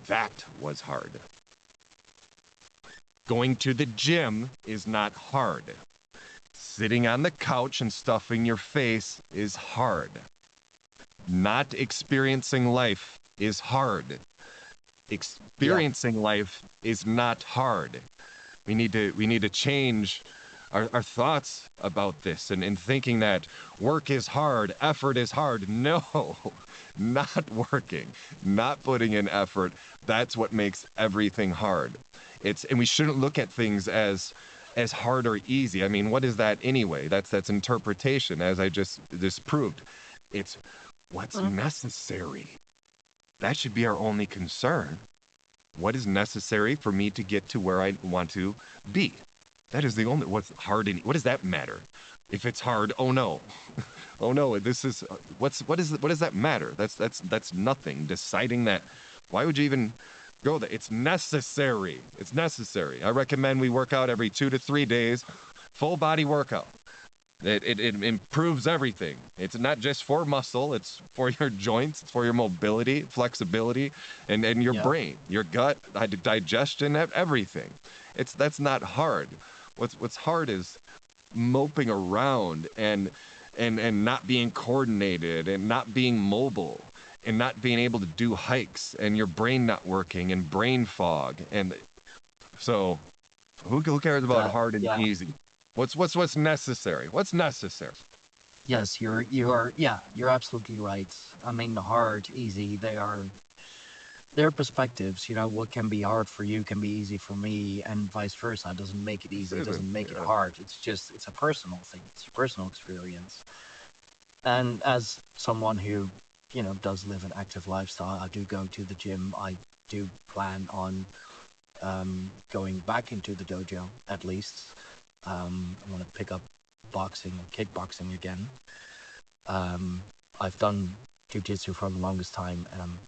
That was hard. Going to the gym is not hard. Sitting on the couch and stuffing your face is hard. Not experiencing life is hard. Experiencing life is not hard. We need to change our thoughts about this, and thinking that work is hard, effort is hard. No, not working, not putting in effort. That's what makes everything hard. And we shouldn't look at things as hard or easy. I mean, what is that anyway? That's interpretation, as I just proved. It's what's necessary. That should be our only concern. What is necessary for me to get to where I want to be? That is the only. What's hard? What does that matter? If it's hard, oh no, oh no. This is what does that matter? That's nothing. Deciding that. Why would you even go there? It's necessary. It's necessary. I recommend we work out every 2 to 3 days, full body workout. It improves everything. It's not just for muscle, it's for your joints, it's for your mobility, flexibility, and your brain, your gut, digestion, everything. That's not hard. What's hard is moping around and not being coordinated, and not being mobile, and not being able to do hikes, and your brain not working, and brain fog. And so who cares about hard and easy? What's necessary? What's necessary? Yes, you're absolutely right. I mean, the hard, easy, they're perspectives. What can be hard for you can be easy for me, and vice versa. It doesn't make it easy, it doesn't make it hard. It's a personal thing. It's a personal experience. And as someone who, does live an active lifestyle, I do go to the gym. I do plan on going back into the dojo at least. I want to pick up boxing or kickboxing again. I've done jiu-jitsu for the longest time, and I'm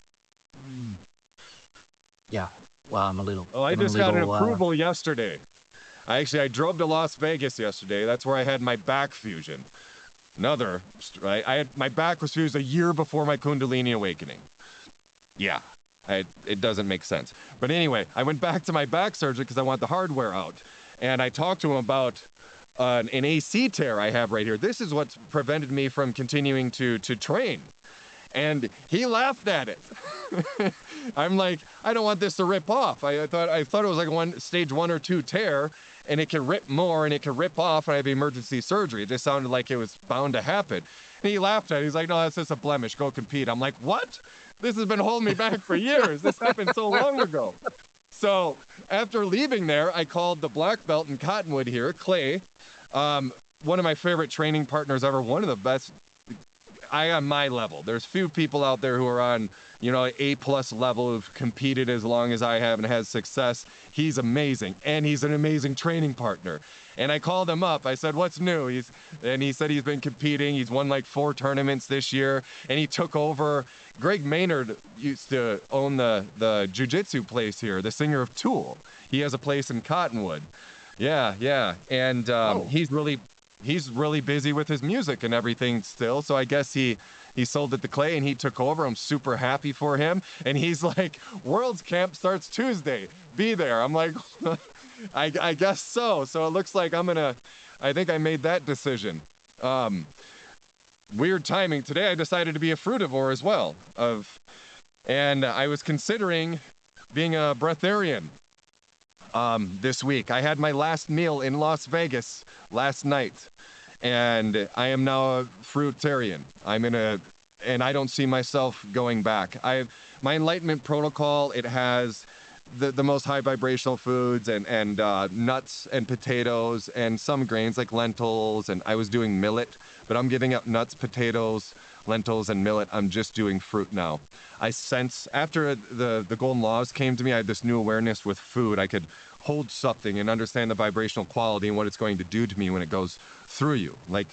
a little. Oh, I just got an approval yesterday. I drove to Las Vegas yesterday. That's where I had my back fusion. My back was fused a year before my Kundalini awakening. Yeah, it doesn't make sense. But anyway, I went back to my back surgery because I want the hardware out. And I talked to him about an AC tear I have right here. This is what's prevented me from continuing to train. And he laughed at it. I'm like, I don't want this to rip off. I thought it was like a stage 1 or 2 tear, and it can rip more, and it can rip off, and I have emergency surgery. It just sounded like it was bound to happen. And he laughed at it. He's like, no, that's just a blemish. Go compete. I'm like, what? This has been holding me back for years. This happened so long ago. So after leaving there, I called the black belt in Cottonwood here, Clay, one of my favorite training partners ever, one of the best I on my level. There's few people out there who are on, you know, A+ level who've competed as long as I have and has success. He's amazing, and he's an amazing training partner. And I called him up. I said, "What's new?" And he said he's been competing. He's won like 4 tournaments this year, and he took over. Greg Maynard used to own the jiu-jitsu place here, the singer of Tool. He has a place in Cottonwood. Yeah. And he's really busy with his music and everything still. So I guess he sold it to Clay and he took over. I'm super happy for him. And he's like, World's Camp starts Tuesday. Be there. I'm like, I guess so. So it looks like I think I made that decision. Weird timing. Today I decided to be a frutivore as well. And I was considering being a breatharian. This week. I had my last meal in Las Vegas last night, and I am now a fruitarian. And I don't see myself going back. My Enlightenment Protocol, it has the most high vibrational foods and nuts and potatoes and some grains like lentils, and I was doing millet, but I'm giving up nuts, potatoes, lentils, and millet. I'm just doing fruit now. I sense after the golden laws came to me, I had this new awareness with food. I could hold something and understand the vibrational quality and what it's going to do to me when it goes through you. Like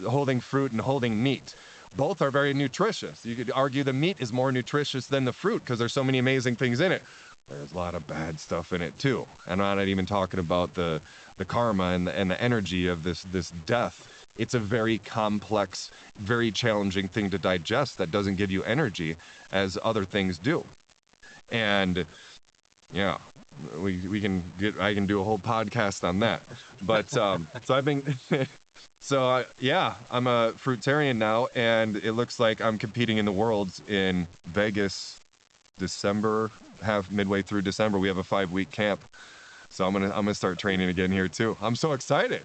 holding fruit and holding meat. Both are very nutritious. You could argue the meat is more nutritious than the fruit because there's so many amazing things in it. There's a lot of bad stuff in it too. And I'm not even talking about the karma and the energy of this death. It's a very complex, very challenging thing to digest that doesn't give you energy as other things do. And yeah, I can do a whole podcast on that. But so I've been I'm a fruitarian now, and it looks like I'm competing in the Worlds in Vegas December, midway through December. We have a 5-week camp. So I'm gonna start training again here too. I'm so excited.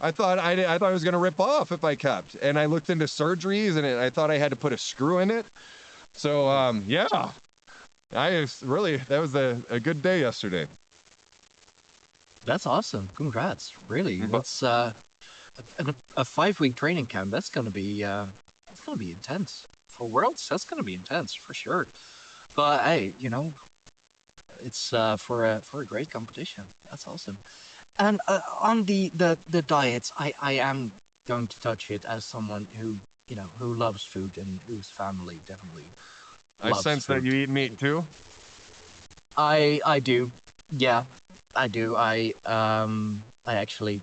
I thought I was gonna rip off if I kept, and I looked into surgeries, and I thought I had to put a screw in it. So that was a good day yesterday. That's awesome. Congrats. Really, that's a 5-week training camp. That's gonna be intense for Worlds. That's gonna be intense for sure. But hey, it's for a great competition. That's awesome. And on the diets, I am going to touch it as someone who loves food and whose family definitely I sense food. That you eat meat too. I do. Yeah, I do. I actually,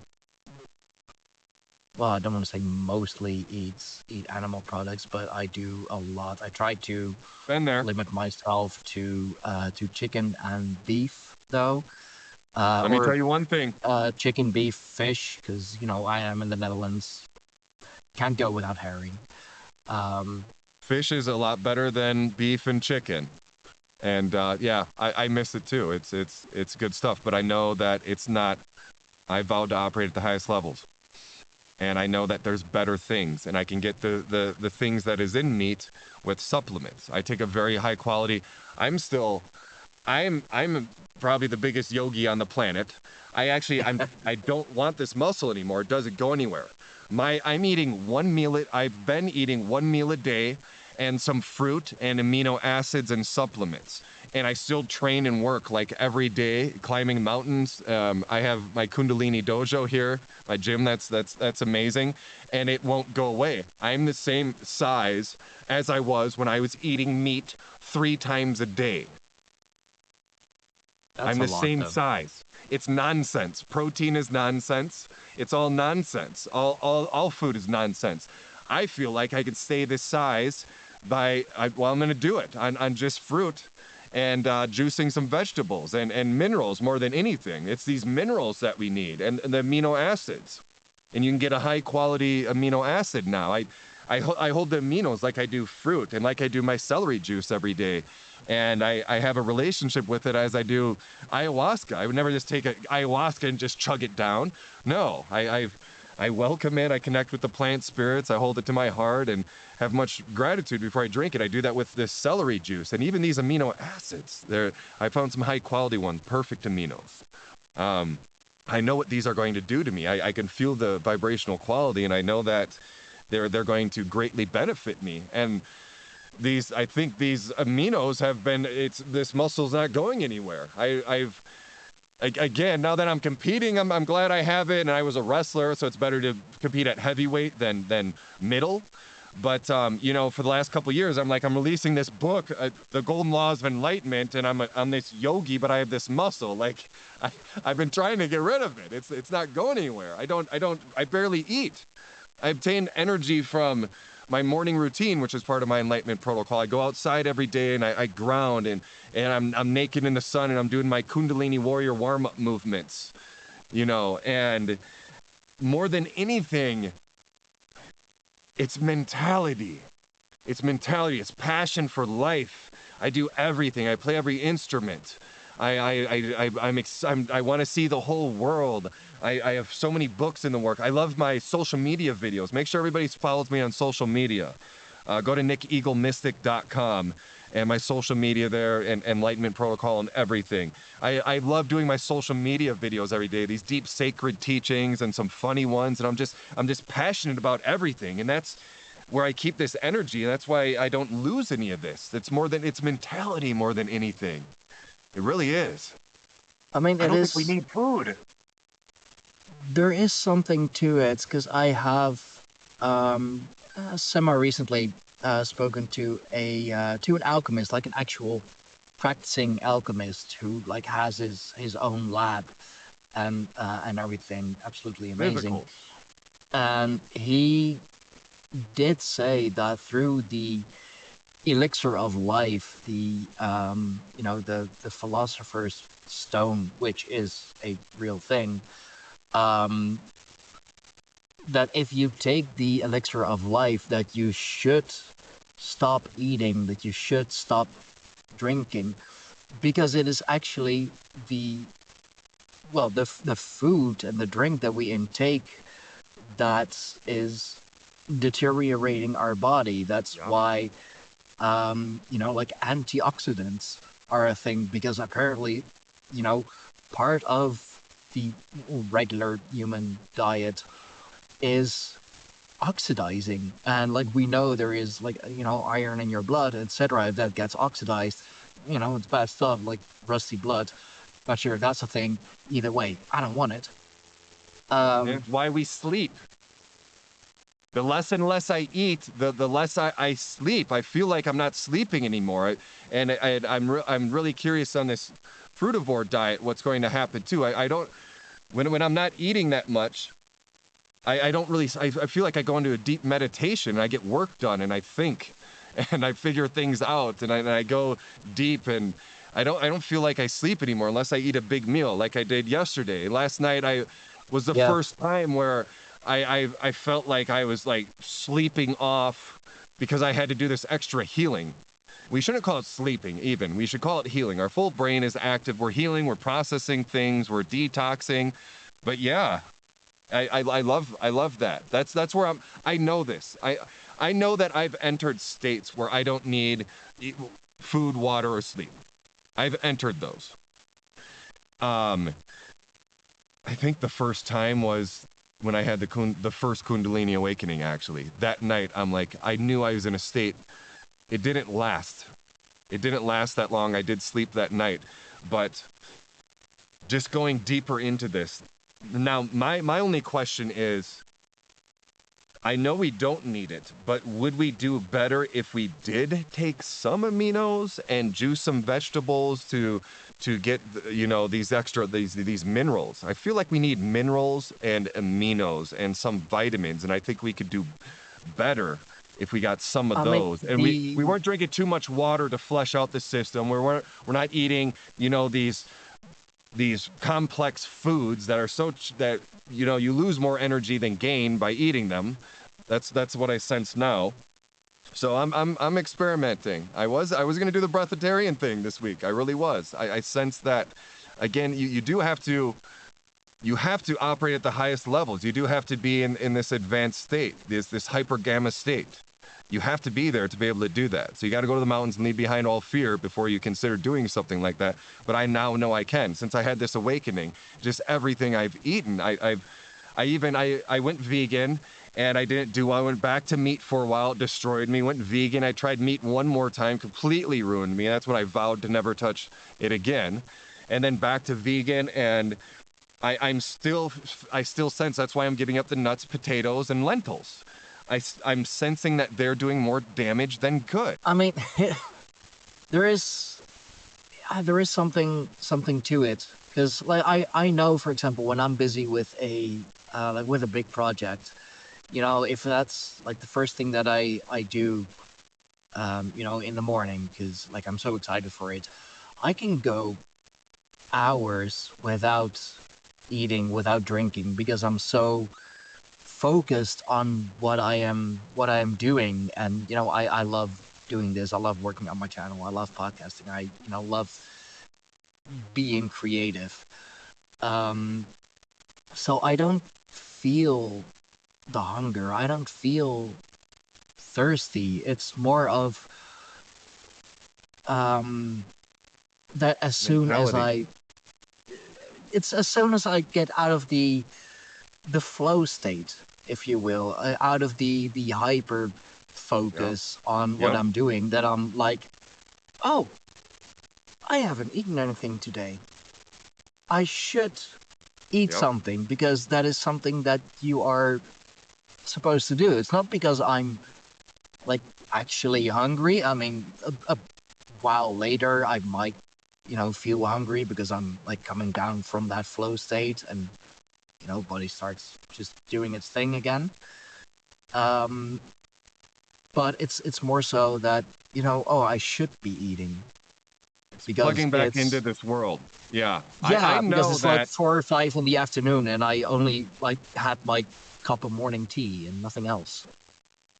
well, I don't want to say mostly eat animal products, but I do a lot. I try to limit myself to chicken and beef, though. Let me tell you one thing. Chicken, beef, fish, because I am in the Netherlands. Can't go without herring. Fish is a lot better than beef and chicken. And I miss it too. It's good stuff, but I know that it's not. I vowed to operate at the highest levels, and I know that there's better things, and I can get the things that is in meat with supplements. I take a very high quality. I'm probably the biggest yogi on the planet. I don't want this muscle anymore. It doesn't go anywhere. I'm eating one meal. I've been eating one meal a day, and some fruit and amino acids and supplements. And I still train and work like every day, climbing mountains. I have my Kundalini dojo here, my gym. That's amazing, and it won't go away. I'm the same size as I was when I was eating meat 3 times a day. I'm the same size. It's nonsense. Protein is nonsense. It's all nonsense. All food is nonsense. I feel like I could stay this size I'm going to do it on just fruit and juicing some vegetables and minerals more than anything. It's these minerals that we need and the amino acids. And you can get a high quality amino acid now. I hold the aminos like I do fruit and like I do my celery juice every day. And I have a relationship with it as I do ayahuasca. I would never just take ayahuasca and just chug it down. No, I welcome it. I connect with the plant spirits. I hold it to my heart and have much gratitude before I drink it. I do that with this celery juice and even these amino acids. I found some high quality ones, perfect aminos. I know what these are going to do to me. I can feel the vibrational quality, and I know that they're going to greatly benefit me. And I think these aminos have been, this muscle's not going anywhere. Again, now that I'm competing, I'm glad I have it, and I was a wrestler, so it's better to compete at heavyweight than middle. But for the last couple of years, I'm releasing this book, The Golden Laws of Enlightenment, and I'm this yogi, but I have this muscle. Like, I've been trying to get rid of it. It's not going anywhere. I barely eat. I obtain energy from my morning routine, which is part of my Enlightenment Protocol. I go outside every day and I ground, and I'm naked in the sun, and I'm doing my Kundalini warrior warm-up movements, and more than anything, it's mentality. It's mentality. It's passion for life. I do everything. I play every instrument. I want to see the whole world. I have so many books in the work. I love my social media videos. Make sure everybody follows me on social media. Go to nickeaglemystic.com and my social media there, and Enlightenment Protocol and everything. I love doing my social media videos every day, these deep sacred teachings and some funny ones, and I'm just passionate about everything, and that's where I keep this energy, and that's why I don't lose any of this. It's mentality more than anything. It really is. I mean, I don't think we need food. There is something to it, because I have semi-recently spoken to an alchemist, like an actual practicing alchemist who has his own lab and everything. Absolutely amazing. Physical. And he did say that through the elixir of life, the philosopher's stone, which is a real thing, that if you take the elixir of life, that you should stop eating, that you should stop drinking, because it is actually the food and the drink that we intake that is deteriorating our body. That's why antioxidants are a thing, because apparently, part of the regular human diet is oxidizing, and we know there is iron in your blood, etc., that gets oxidized. It's bad stuff, like rusty blood. Not sure if that's a thing. Either way, I don't want it. It's why we sleep. The less and less I eat, the less I sleep. I feel like I'm not sleeping anymore. I'm really curious on this frugivore diet, what's going to happen too. I don't, when I'm not eating that much, I don't really, I feel like I go into a deep meditation, and I get work done, and I think, and I figure things out, and I go deep, and I don't feel like I sleep anymore unless I eat a big meal like I did yesterday. Last night was the first time where I felt like I was sleeping off, because I had to do this extra healing. We shouldn't call it sleeping even. We should call it healing. Our full brain is active. We're healing, we're processing things, we're detoxing. But yeah, I love that. That's where I know this. I know that I've entered states where I don't need food, water, or sleep. I've entered those. I think the first time was when I had the first Kundalini awakening, actually. That night, I knew I was in a state. It didn't last. It didn't last that long. I did sleep that night. But just going deeper into this. Now, my only question is, I know we don't need it, but would we do better if we did take some aminos and juice some vegetables to get these minerals? I feel like we need minerals and aminos and some vitamins, and I think we could do better if we got some of those. And we weren't drinking too much water to flush out the system. We're not eating these complex foods that are that you lose more energy than gain by eating them. That's what I sense now. So I'm experimenting. I was gonna do the breatharian thing this week. I really was. I sense that, again, you do have to operate at the highest levels. You do have to be in this advanced state, this hyper gamma state. You have to be there to be able to do that. So you got to go to the mountains and leave behind all fear before you consider doing something like that. But I now know I can. Since I had this awakening, just everything I've eaten, I went vegan, and I didn't do well. I went back to meat for a while. It destroyed me. Went vegan. I tried meat one more time, completely ruined me. That's when I vowed to never touch it again. And then back to vegan, and I still sense that's why I'm giving up the nuts, potatoes, and lentils. I'm sensing that they're doing more damage than good. I mean, there is something to it, because like I know, for example, when I'm busy with a like with a big project, if that's like the first thing that I do, in the morning, because like I'm so excited for it, I can go hours without eating, without drinking, because I'm so focused on what I am doing. And I love doing this. I love working on my channel. I love podcasting. I love being creative. So I don't feel the hunger. I don't feel thirsty. It's more of that as soon as Mentality. as soon as I get out of the flow state, if you will, out of the hyper Yep. focus on what Yep. I'm doing, that I'm like, oh, I haven't eaten anything today. I should eat Yep. something, because that is something that you are supposed to do. It's not because I'm like actually hungry. I mean, a while later, I might, feel hungry because I'm like coming down from that flow state, and body starts just doing its thing again. Um, but it's more so that oh, I should be eating, because Plugging back into it's this world. Yeah. I yeah, because know it's like that. 4 or 5 in the afternoon, and I only like had my cup of morning tea and nothing else.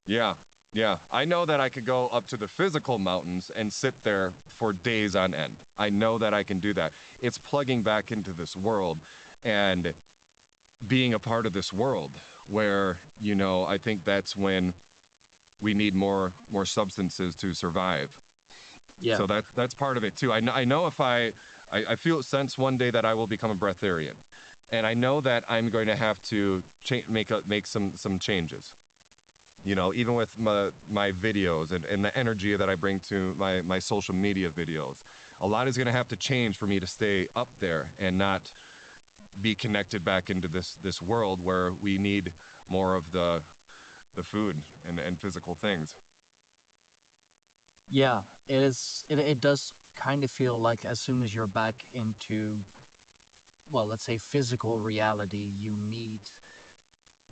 Yeah. Yeah. I know that I could go up to the physical mountains and sit there for days on end. I know that I can do that. It's plugging back into this world and being a part of this world where, I think that's when we need more substances to survive. Yeah, So that's part of it too. I know if I feel sense one day that I will become a breatharian, and I know that I'm going to have to make some changes. Even with my videos and the energy that I bring to my social media videos, a lot is going to have to change for me to stay up there and not be connected back into this world where we need more of the food and physical things. yeah. It does kind of feel like as soon as you're back into, well, let's say physical reality, you need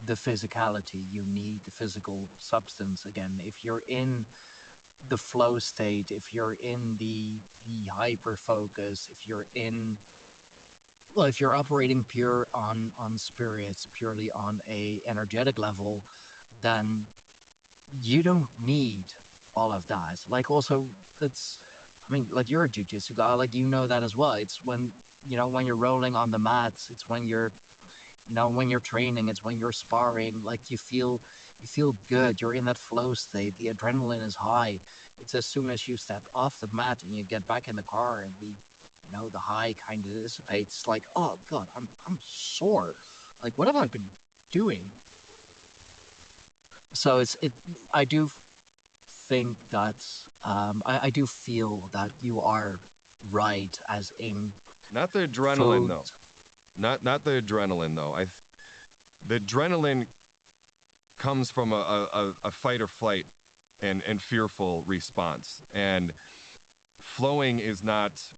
the physicality, you need the physical substance again. If you're in the flow state, if you're in the hyper focus, if you're in, well, if you're operating pure on spirits, purely on a energetic level, then you don't need all of that. Like, also, it's, I mean, like, you're a jujitsu guy, like, that as well. It's when, when you're rolling on the mats, it's when you're, when you're training, it's when you're sparring, like, you feel good. You're in that flow state. The adrenaline is high. It's as soon as you step off the mat and you get back in the car, and the high kind of dissipates. It's like, oh god, I'm sore. Like, what have I been doing? So I do think that I do feel that you are right, as in Not the adrenaline food. though. Not the adrenaline though. The adrenaline comes from a fight or flight and fearful response. And flowing is not,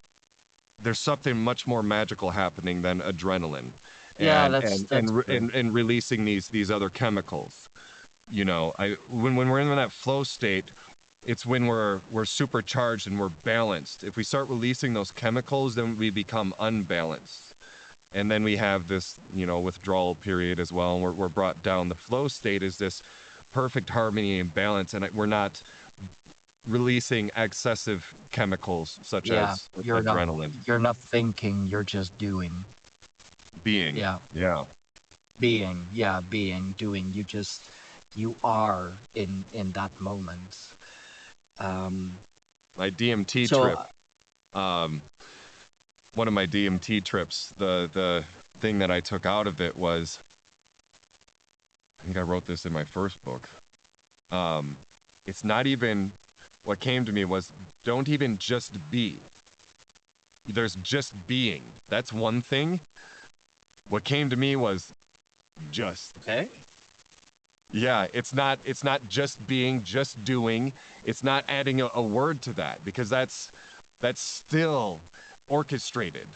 there's something much more magical happening than adrenaline Yeah, and that's and and that's re- true. and releasing these other chemicals. When we're in that flow state, it's when we're supercharged and we're balanced. If we start releasing those chemicals, then we become unbalanced. And then we have this, withdrawal period as well, and we're brought down. The flow state is this perfect harmony and balance, and we're not releasing excessive chemicals such Yeah, as you're not adrenaline. you're not thinking, you're just doing. Being. Yeah, Yeah. being. Yeah, being, doing. You are in that moment. Um, My DMT so trip, um, one of my DMT trips, the thing that I took out of it was think I wrote this in my first book. It's not even, what came to me was, don't even just be. There's just being. That's one thing. What came to me was just. Okay. Yeah, it's not just being, just doing. It's not adding a word to that, because that's still orchestrated.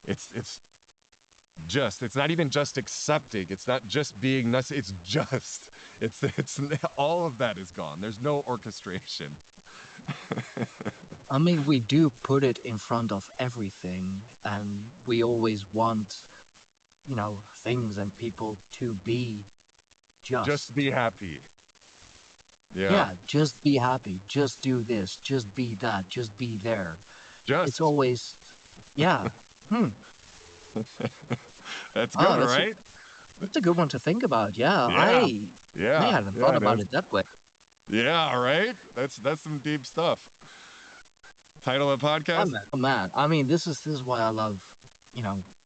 It's not even just accepting. It's not just being, it's just. It's all of that is gone. There's no orchestration. I mean, we do put it in front of everything, and we always want, things and people to be Just be happy. Yeah, just be happy. Just do this. Just be that. Just be there. It's always, yeah. That's good, That's right? that's a good one to think about. Yeah, Yeah. I hadn't thought about it that way. Yeah, right? That's some deep stuff. Title of the podcast? Oh man. I mean, this is why I love,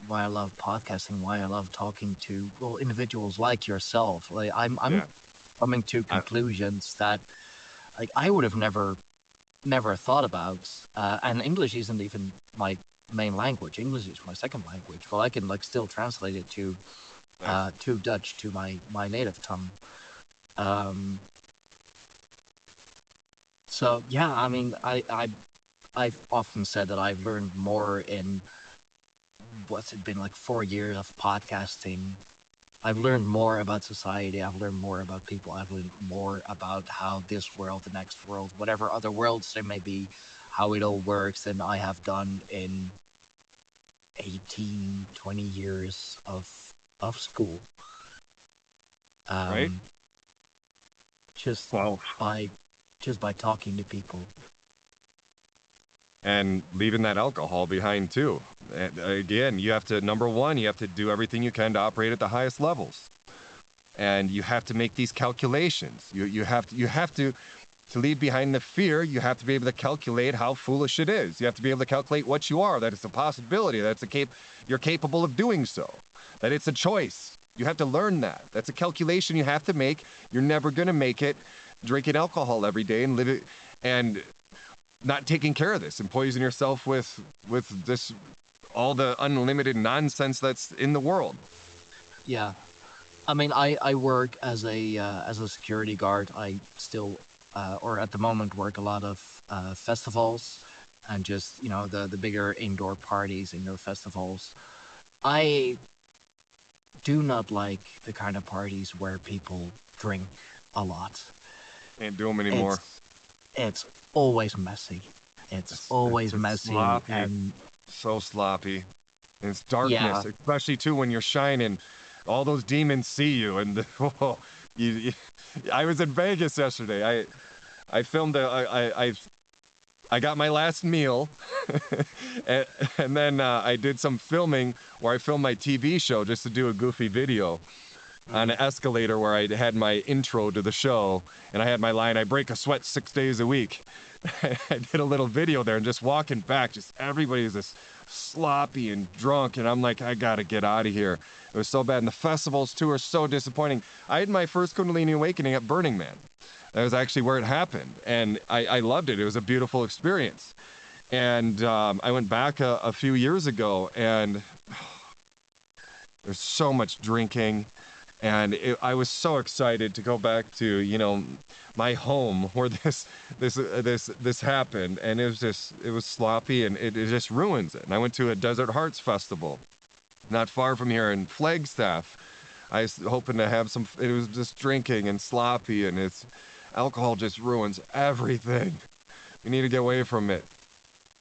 why I love podcasting, why I love talking to individuals like yourself. Like I'm coming to conclusions that like I would have never thought about. And English isn't even my main language. English is my second language. Well, I can like still translate it to Dutch, to my native tongue. So yeah, I mean, I've often said that I've learned more in what's it been like 4 years of podcasting. I've learned more about society. I've learned more about people. I've learned more about how this world, the next world, whatever other worlds there may be, how it all works than I have done in 18, 20 years of school. Right? Just by talking to people. And leaving that alcohol behind too. And again, you have to, number one, you have to do everything you can to operate at the highest levels. And you have to make these calculations. You have to leave behind the fear, you have to be able to calculate how foolish it is. You have to be able to calculate what you are, that it's a possibility, that you're capable of doing so, that it's a choice. You have to learn that. That's a calculation you have to make. You're never going to make it drinking alcohol every day and live it and not taking care of this and poison yourself with this, all the unlimited nonsense that's in the world. Yeah. I mean, I work as a security guard. I still, or at the moment, work a lot of festivals and just, the bigger indoor parties, indoor festivals. I do not like the kind of parties where people drink a lot. Can't do them anymore. It's always messy. It's always messy. Sloppy. And so sloppy. And it's darkness, especially too when you're shining. All those demons see you, and I was in Vegas yesterday. I filmed I got my last meal, and then I did some filming where I filmed my TV show just to do a goofy video on an escalator where I had my intro to the show, and I had my line, I break a sweat 6 days a week. I did a little video there, and just walking back, just everybody's just sloppy and drunk, and I'm like, I gotta get out of here. It was so bad, and the festivals too are so disappointing. I had my first Kundalini awakening at Burning Man. That was actually where it happened, and I loved it. It was a beautiful experience. And I went back a few years ago, and there's so much drinking. And I was so excited to go back to, my home where this happened, and it was sloppy, and it just ruins it. And I went to a Desert Hearts festival, not far from here in Flagstaff. I was hoping to have it was just drinking and sloppy, and alcohol just ruins everything. We need to get away from it.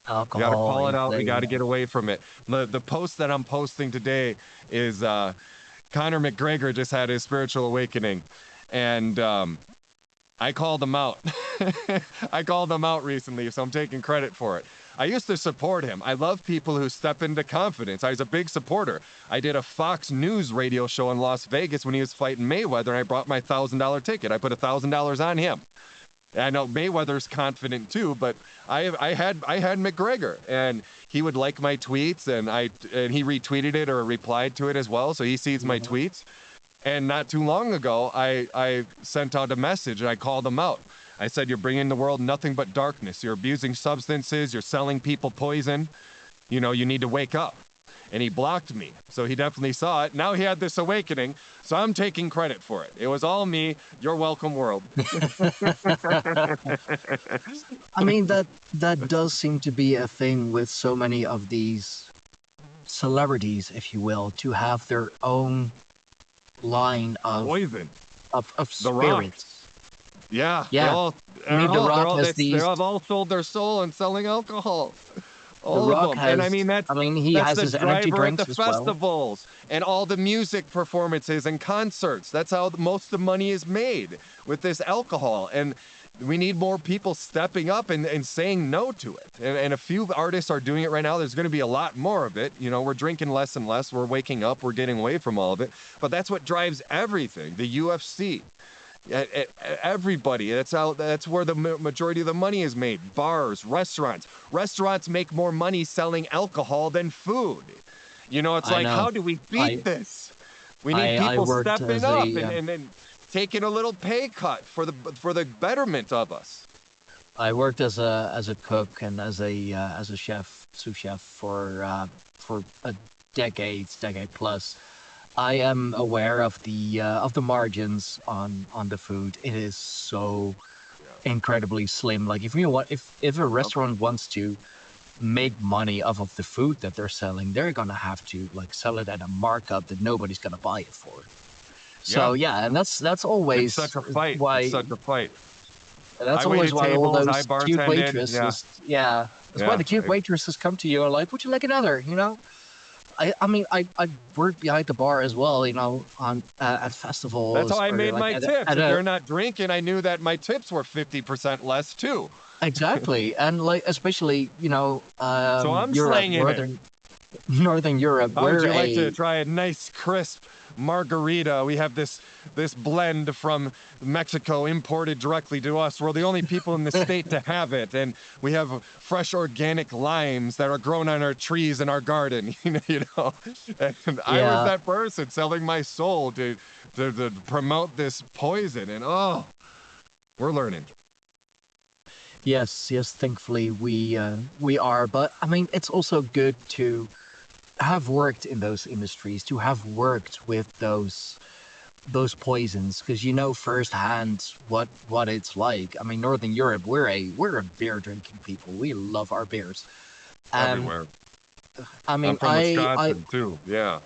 Alcohol. We gotta call it out. We gotta get away from it. The post that I'm posting today is Conor McGregor just had his spiritual awakening, and I called him out. I called him out recently, so I'm taking credit for it. I used to support him. I love people who step into confidence. I was a big supporter. I did a Fox News radio show in Las Vegas when he was fighting Mayweather, and I brought my $1,000 ticket. I put $1,000 on him. I know Mayweather's confident too, but I had McGregor, and he would like my tweets, and he retweeted it or replied to it as well, so he sees my tweets. And not too long ago, I sent out a message and I called them out. I said, you're bringing the world nothing but darkness. You're abusing substances. You're selling people poison. You know, you need to wake up. And he blocked me. So he definitely saw it. Now he had this awakening. So I'm taking credit for it. It was all me. You're welcome, world. I mean, that does seem to be a thing with so many of these celebrities, if you will, to have their own line of Poison. of The Rock. spirits. Yeah. Yeah. They The Rock has they these. have all sold their soul in selling alcohol. The All Rock of them. has. And I mean, He that's has the his energy driver at drinks the as well. festivals and all the music performances and concerts. That's how most of the money is made, with this alcohol. And we need more people stepping up and saying no to it. And a few artists are doing it right now. There's going to be a lot more of it. You know, we're drinking less and less. We're waking up. We're getting away from all of it. But that's what drives everything. The UFC. Everybody. That's where the majority of the money is made. Bars, restaurants make more money selling alcohol than food. You know, it's I like, know. how do we beat this? We need I people worked stepping as up a, and taking a little pay cut for the betterment of us. I worked as a cook and as a chef, sous chef for a decade plus. I am aware of the margins on the food. It is so incredibly slim. Like if a restaurant wants to make money off of the food that they're selling, they're gonna have to like sell it at a markup that nobody's gonna buy it for. So and that's always It's such a fight. why It's such a fight. that's I always waited why all tables, those I cute bartended. waitresses, that's why the cute waitresses come to you and are like, would you like another? You know, I mean, I worked behind the bar as well, you know, on at festivals. That's how I or, made like, my at tips. at If a- they're not drinking, I knew that my tips were 50% less too. exactly, and like especially, you know, So I'm Europe, slanging it. Northern Europe, How would we're you like a to try a nice crisp margarita? We have this blend from Mexico imported directly to us. We're the only people in the state to have it, and we have fresh organic limes that are grown on our trees in our garden. You know. And I was yeah. that person selling my soul to promote this poison, and we're learning. Yes, thankfully we are, but I mean, it's also good to have worked in those industries, to have worked with those poisons, because you know firsthand what it's like. I mean, Northern Europe, we're a beer drinking people. We love our beers. Everywhere. I mean, I'm from Wisconsin too. Yeah.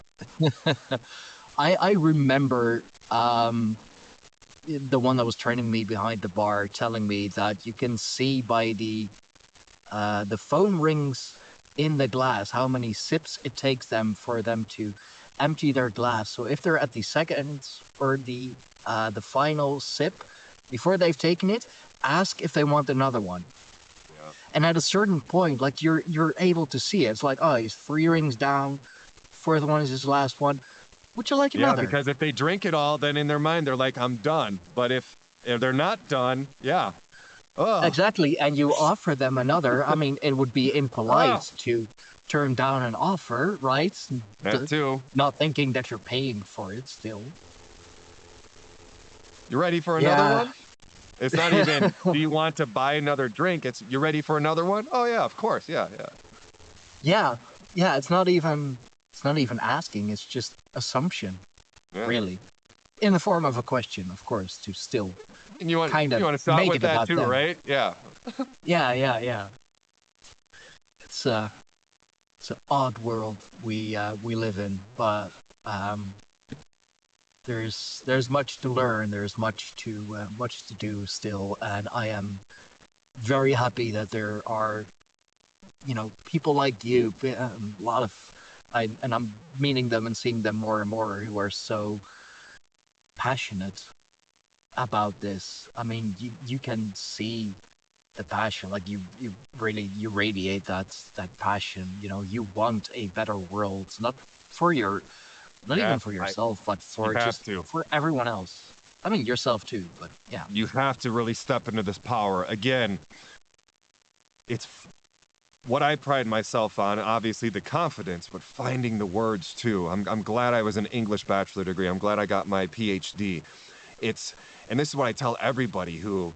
I remember the one that was training me behind the bar telling me that you can see by the phone rings in the glass how many sips it takes them for them to empty their glass. So if they're at the second or the final sip before they've taken it, ask if they want another one. Yeah. And at a certain point, like you're able to see it. It's like, oh, he's 3 rings down, fourth one is his last one. Would you like another? Yeah, because if they drink it all, then in their mind they're like, I'm done. But if they're not done, yeah. Oh. Exactly, and you offer them another. I mean, it would be impolite to turn down an offer, right? That too. Not thinking that you're paying for it still. You ready for another one? It's not even, do you want to buy another drink? It's, you ready for another one? Oh yeah, of course, yeah. Yeah, it's not even asking, it's just assumption, really. In the form of a question, of course, to still and you want kind of to start make with it that about too, them. right? Yeah. Yeah. It's an odd world we live in, but there's much to learn. There's much to do still, and I am very happy that there are, you know, people like you. A lot of, and I'm meeting them and seeing them more and more who are so passionate about this. I mean, you can see the passion, like you radiate that passion. You know, you want a better world, not even for yourself, but for for everyone else. I mean, yourself too, but yeah. You have to really step into this power. Again, what I pride myself on, obviously the confidence, but finding the words too. I'm glad I was an English bachelor degree. I'm glad I got my PhD. And this is what I tell everybody who,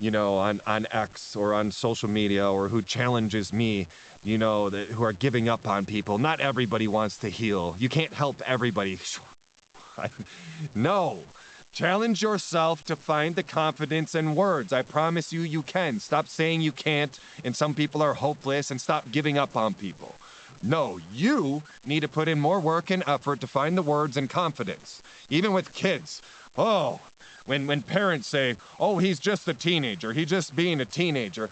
on X or on social media or who challenges me, who are giving up on people. Not everybody wants to heal. You can't help everybody. No. Challenge yourself to find the confidence in words. I promise you, you can. Stop saying you can't, and some people are hopeless, and stop giving up on people. No, you need to put in more work and effort to find the words and confidence. Even with kids. Oh, when parents say, oh, he's just a teenager, he's just being a teenager.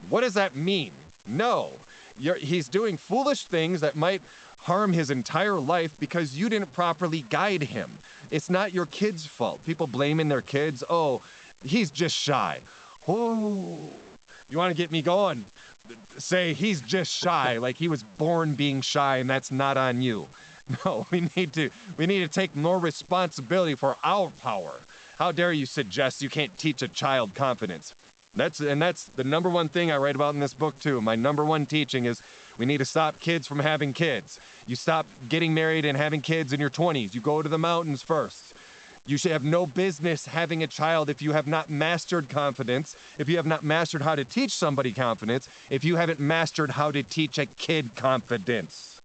What does that mean? No, he's doing foolish things that might harm his entire life because you didn't properly guide him. It's not your kid's fault. People blaming their kids. Oh, he's just shy. Oh, you want to get me going? Say he's just shy, like he was born being shy, and that's not on you. No, we need to take more responsibility for our power. How dare you suggest you can't teach a child confidence? That's the number one thing I write about in this book too. My number one teaching is we need to stop kids from having kids. You stop getting married and having kids in your 20s. You go to the mountains first. You should have no business having a child if you have not mastered confidence, if you have not mastered how to teach somebody confidence, if you haven't mastered how to teach a kid confidence.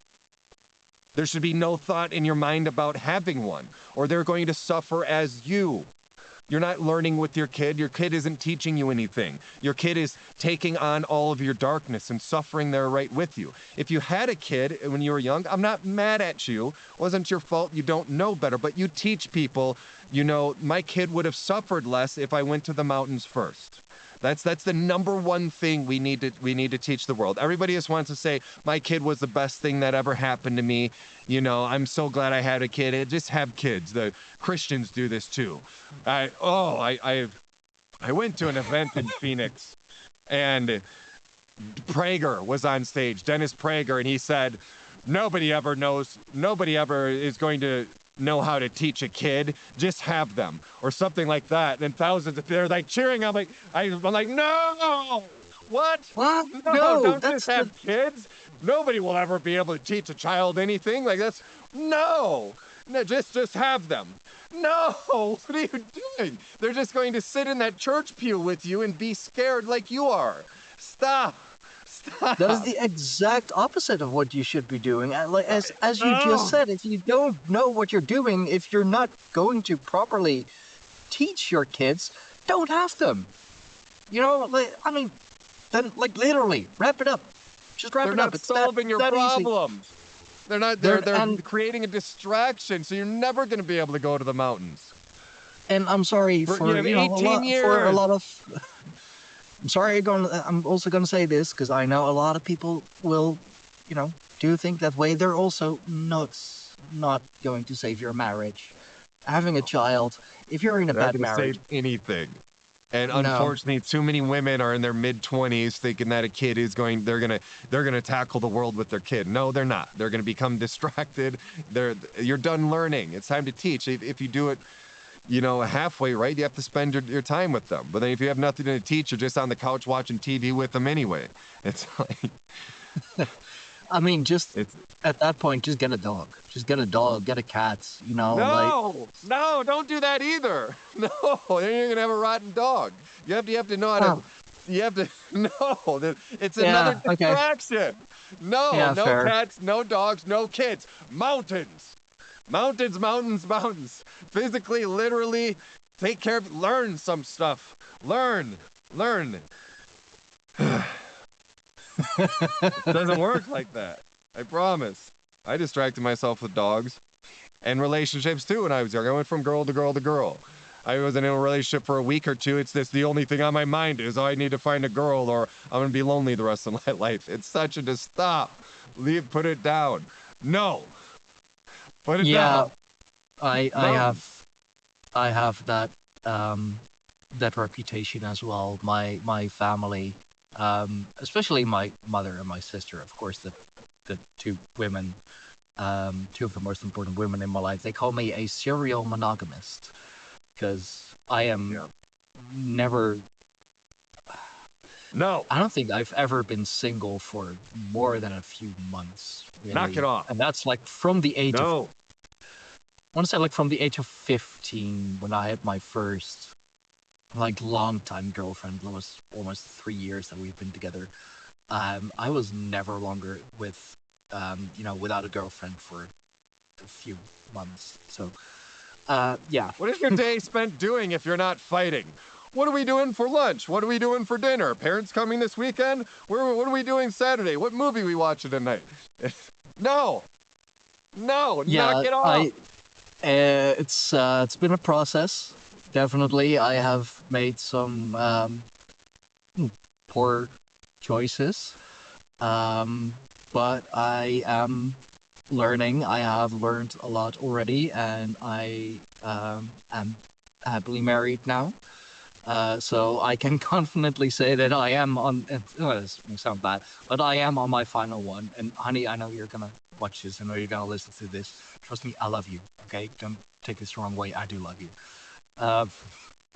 There should be no thought in your mind about having one, or they're going to suffer as you. You're not learning with your kid. Your kid isn't teaching you anything. Your kid is taking on all of your darkness and suffering there right with you. If you had a kid when you were young, I'm not mad at you. It wasn't your fault. You don't know better, but you teach people, my kid would have suffered less if I went to the mountains first. That's the number one thing we need to teach the world. Everybody just wants to say, my kid was the best thing that ever happened to me. I'm so glad I had a kid. Just have kids. The Christians do this too. I went to an event in Phoenix, and Prager was on stage, Dennis Prager, and he said, nobody ever is going to know how to teach a kid, just have them, or something like that. And thousands of they're like cheering. I'm like, no, what? No, don't just have kids. Nobody will ever be able to teach a child anything. Like no, just have them. No, what are you doing? They're just going to sit in that church pew with you and be scared like you are. Stop. That is the exact opposite of what you should be doing. As you just said, if you don't know what you're doing, if you're not going to properly teach your kids, don't have them. Then literally wrap it up. Just wrap it up. It's solving your problems. They're not. They're creating a distraction, so you're never going to be able to go to the mountains. And I'm sorry for 18 years. For a lot of. I'm sorry, I'm also going to say this because I know a lot of people will, do think that way. They're also not going to save your marriage. Having a child, if you're in a bad marriage, save anything. And unfortunately, too many women are in their mid-20s thinking that a kid is they're gonna tackle the world with their kid. No, they're not. They're gonna become distracted. You're done learning. It's time to teach. If you do it, halfway right, you have to spend your time with them. But then if you have nothing to teach, you're just on the couch watching TV with them anyway. It's like... at that point, just get a dog. Just get a dog, get a cat, No, don't do that either. No, then you're going to have a rotten dog. You have to know how to... You have to... No, it's another distraction. Okay. No fair. Cats, no dogs, no kids. Mountains. Mountains. Physically, literally, take care of it. Learn some stuff. Learn. It doesn't work like that. I promise. I distracted myself with dogs and relationships too when I was young. I went from girl to girl to girl. I wasn't in a relationship for a week or two. It's the only thing on my mind is, I need to find a girl or I'm going to be lonely the rest of my life. It's such a stop. Put it down. No. Put it down. I have that that reputation as well. My family, especially my mother and my sister, of course, the two women, two of the most important women in my life, they call me a serial monogamist because I am never. No, I don't think I've ever been single for more than a few months, knock really. it off. And that's like from the age of, No, I want to say like from the age of 15 when I had my first like long time girlfriend. It was almost 3 years that we've been together. I was never longer with, without a girlfriend for a few months. So, yeah. what is your day spent doing if you're not fighting? What are we doing for lunch? What are we doing for dinner? Parents coming this weekend? What are we doing Saturday? What movie we watching tonight? No, no, knock Yeah, it off. it's been a process. Definitely, I have made some poor choices, but I am learning. I have learned a lot already, and I am happily married now. So I can confidently say that I am on. This may sound bad, but I am on my final one. And honey, I know you're gonna watch this. I know you're gonna listen to this. Trust me, I love you. Okay, don't take this the wrong way. I do love you. Uh,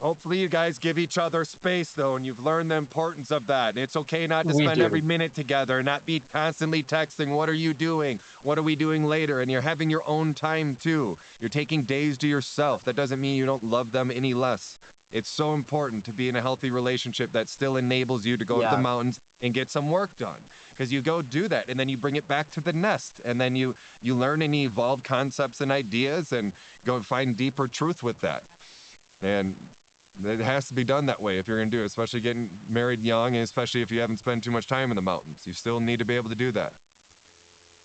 Hopefully, you guys give each other space, though, and you've learned the importance of that. And it's okay not to we spend do. every minute together, not be constantly texting, what are you doing? What are we doing later? And you're having your own time, too. You're taking days to yourself. That doesn't mean you don't love them any less. It's so important to be in a healthy relationship that still enables you to go to the Yeah, mountains and get some work done. Because you go do that, and then you bring it back to the nest, and then you learn and evolve concepts and ideas and go find deeper truth with that. And it has to be done that way if you're going to do it, especially getting married young, and especially if you haven't spent too much time in the mountains. You still need to be able to do that.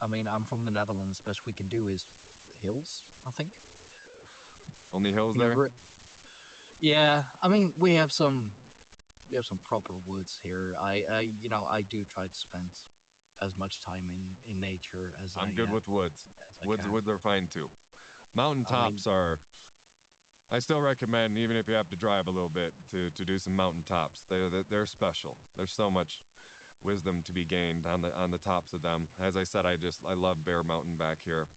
I mean, I'm from the Netherlands. Best we can do is hills. I think. Only hills You know, there? yeah, I mean, we have some proper woods here. I do try to spend as much time in nature as I'm good with woods. as I Woods, can. woods are fine too. Mountain I mean, tops are, I still recommend, even if you have to drive a little bit, to do some mountain tops. They're special. There's so much wisdom to be gained on the tops of them. As I said, I love Bear Mountain back here.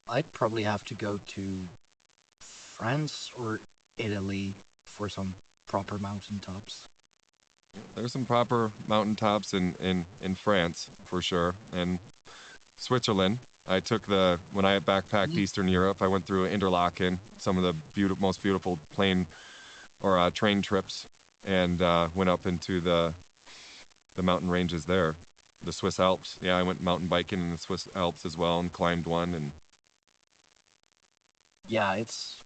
I'd probably have to go to France or Italy for some proper mountain tops. There's some proper mountain tops in France for sure, and Switzerland. When I backpacked Mm. Eastern Europe, I went through Interlaken, some of the most beautiful plane or train trips, and went up into the mountain ranges there, the Swiss Alps. Yeah, I went mountain biking in the Swiss Alps as well and climbed one. And Yeah, it's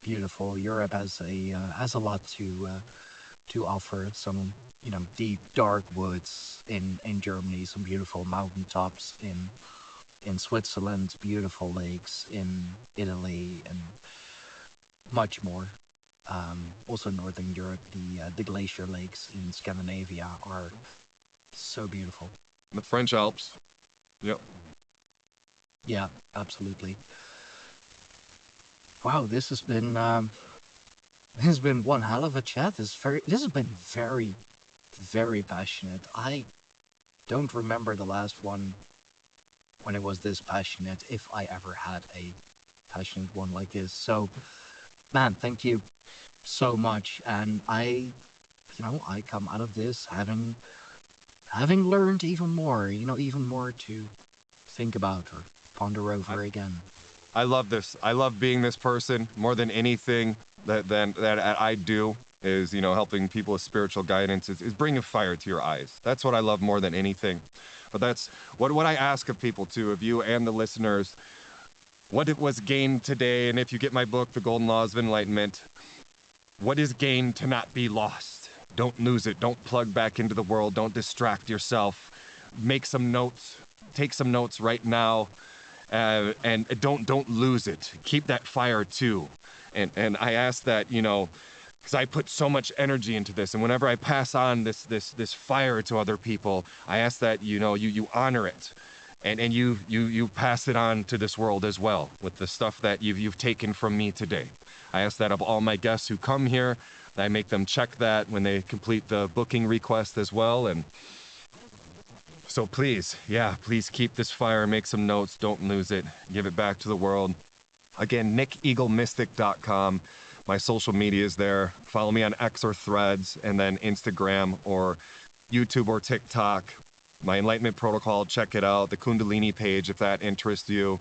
beautiful. Europe has a lot to offer. Some deep dark woods in Germany, some beautiful mountain tops in Switzerland, beautiful lakes in Italy, and much more. Also, Northern Europe, the glacier lakes in Scandinavia are so beautiful. the French Alps. Yep. Yeah, absolutely. Wow, this has been one hell of a chat. This has been very, very passionate. I don't remember the last one when it was this passionate, if I ever had a passionate one like this. So, man, thank you so much. And I come out of this having learned even more, even more to think about or ponder over again. I love this. I love being this person more than anything that I do is, helping people with spiritual guidance is bringing fire to your eyes. That's what I love more than anything. But that's what I ask of people too, of you and the listeners, what it was gained today. And if you get my book, The Golden Laws of Enlightenment, what is gained to not be lost? Don't lose it. Don't plug back into the world. Don't distract yourself. Make some notes. Take some notes right now. And don't lose it. Keep that fire too. And I ask that, because I put so much energy into this, and whenever I pass on this fire to other people, I ask that you honor it, and you pass it on to this world as well with the stuff that you've taken from me today. I ask that of all my guests who come here, that I make them check that when they complete the booking request as well. And so please keep this fire, make some notes, don't lose it, give it back to the world. Again, NickEagleMystic.com. My social media is there. Follow me on X or Threads, and then Instagram or YouTube or TikTok. My Enlightenment Protocol, check it out. The Kundalini page, if that interests you.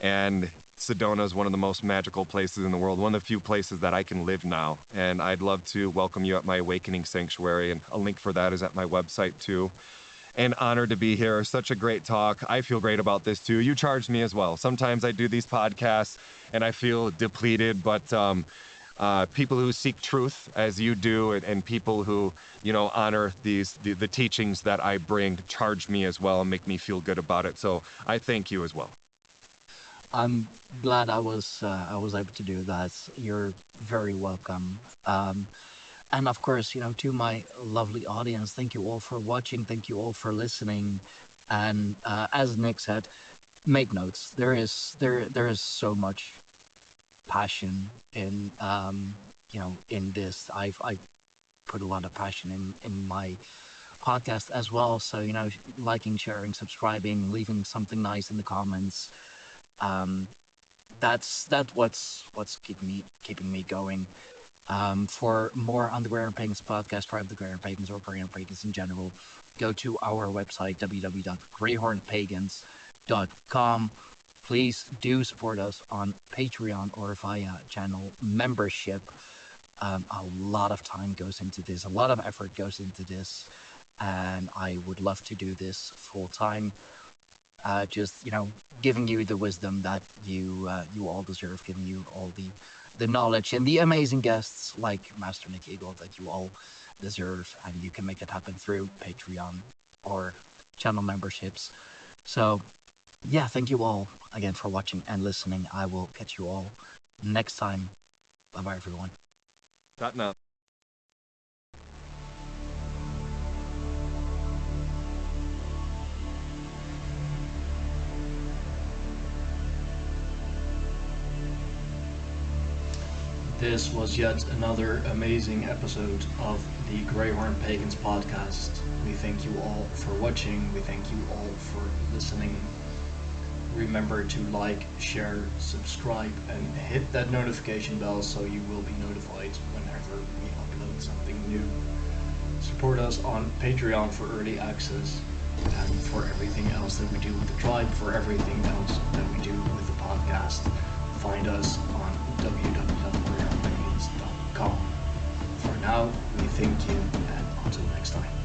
And Sedona is one of the most magical places in the world, one of the few places that I can live now. And I'd love to welcome you at my Awakening Sanctuary, and a link for that is at my website too. And honored to be here. Such a great talk. I feel great about this too. You charged me as well. Sometimes I do these podcasts and I feel depleted, but people who seek truth as you do, and people who, honor the teachings that I bring charge me as well and make me feel good about it. So I thank you as well. I'm glad I was able to do that. You're very welcome. And of course, to my lovely audience, thank you all for watching. Thank you all for listening. And as Nick said, make notes. There is so much passion in in this. I put a lot of passion in my podcast as well. So liking, sharing, subscribing, leaving something nice in the comments. That's what's keeping me going. For more on the Greyhorn Pagans podcast, Tribe of the Greyhorn Pagans, or Greyhorn Pagans in general, go to our website, www.greyhornpagans.com. Please do support us on Patreon or via channel membership. A lot of time goes into this, a lot of effort goes into this, and I would love to do this full time. Just giving you the wisdom that you all deserve, giving you all the knowledge and the amazing guests like Master Nick Eagle that you all deserve, and you can make that happen through Patreon or channel memberships. So yeah, thank you all again for watching and listening. I will catch you all next time. Bye bye, everyone. That now. This was yet another amazing episode of the Greyhorn Pagans podcast. We thank you all for watching. We thank you all for listening. Remember to like, share, subscribe, and hit that notification bell so you will be notified whenever we upload something new. Support us on Patreon for early access and for everything else that we do with the tribe, for everything else that we do with the podcast. Find us on www.greyhornpagans.com. For now, we thank you, and until next time.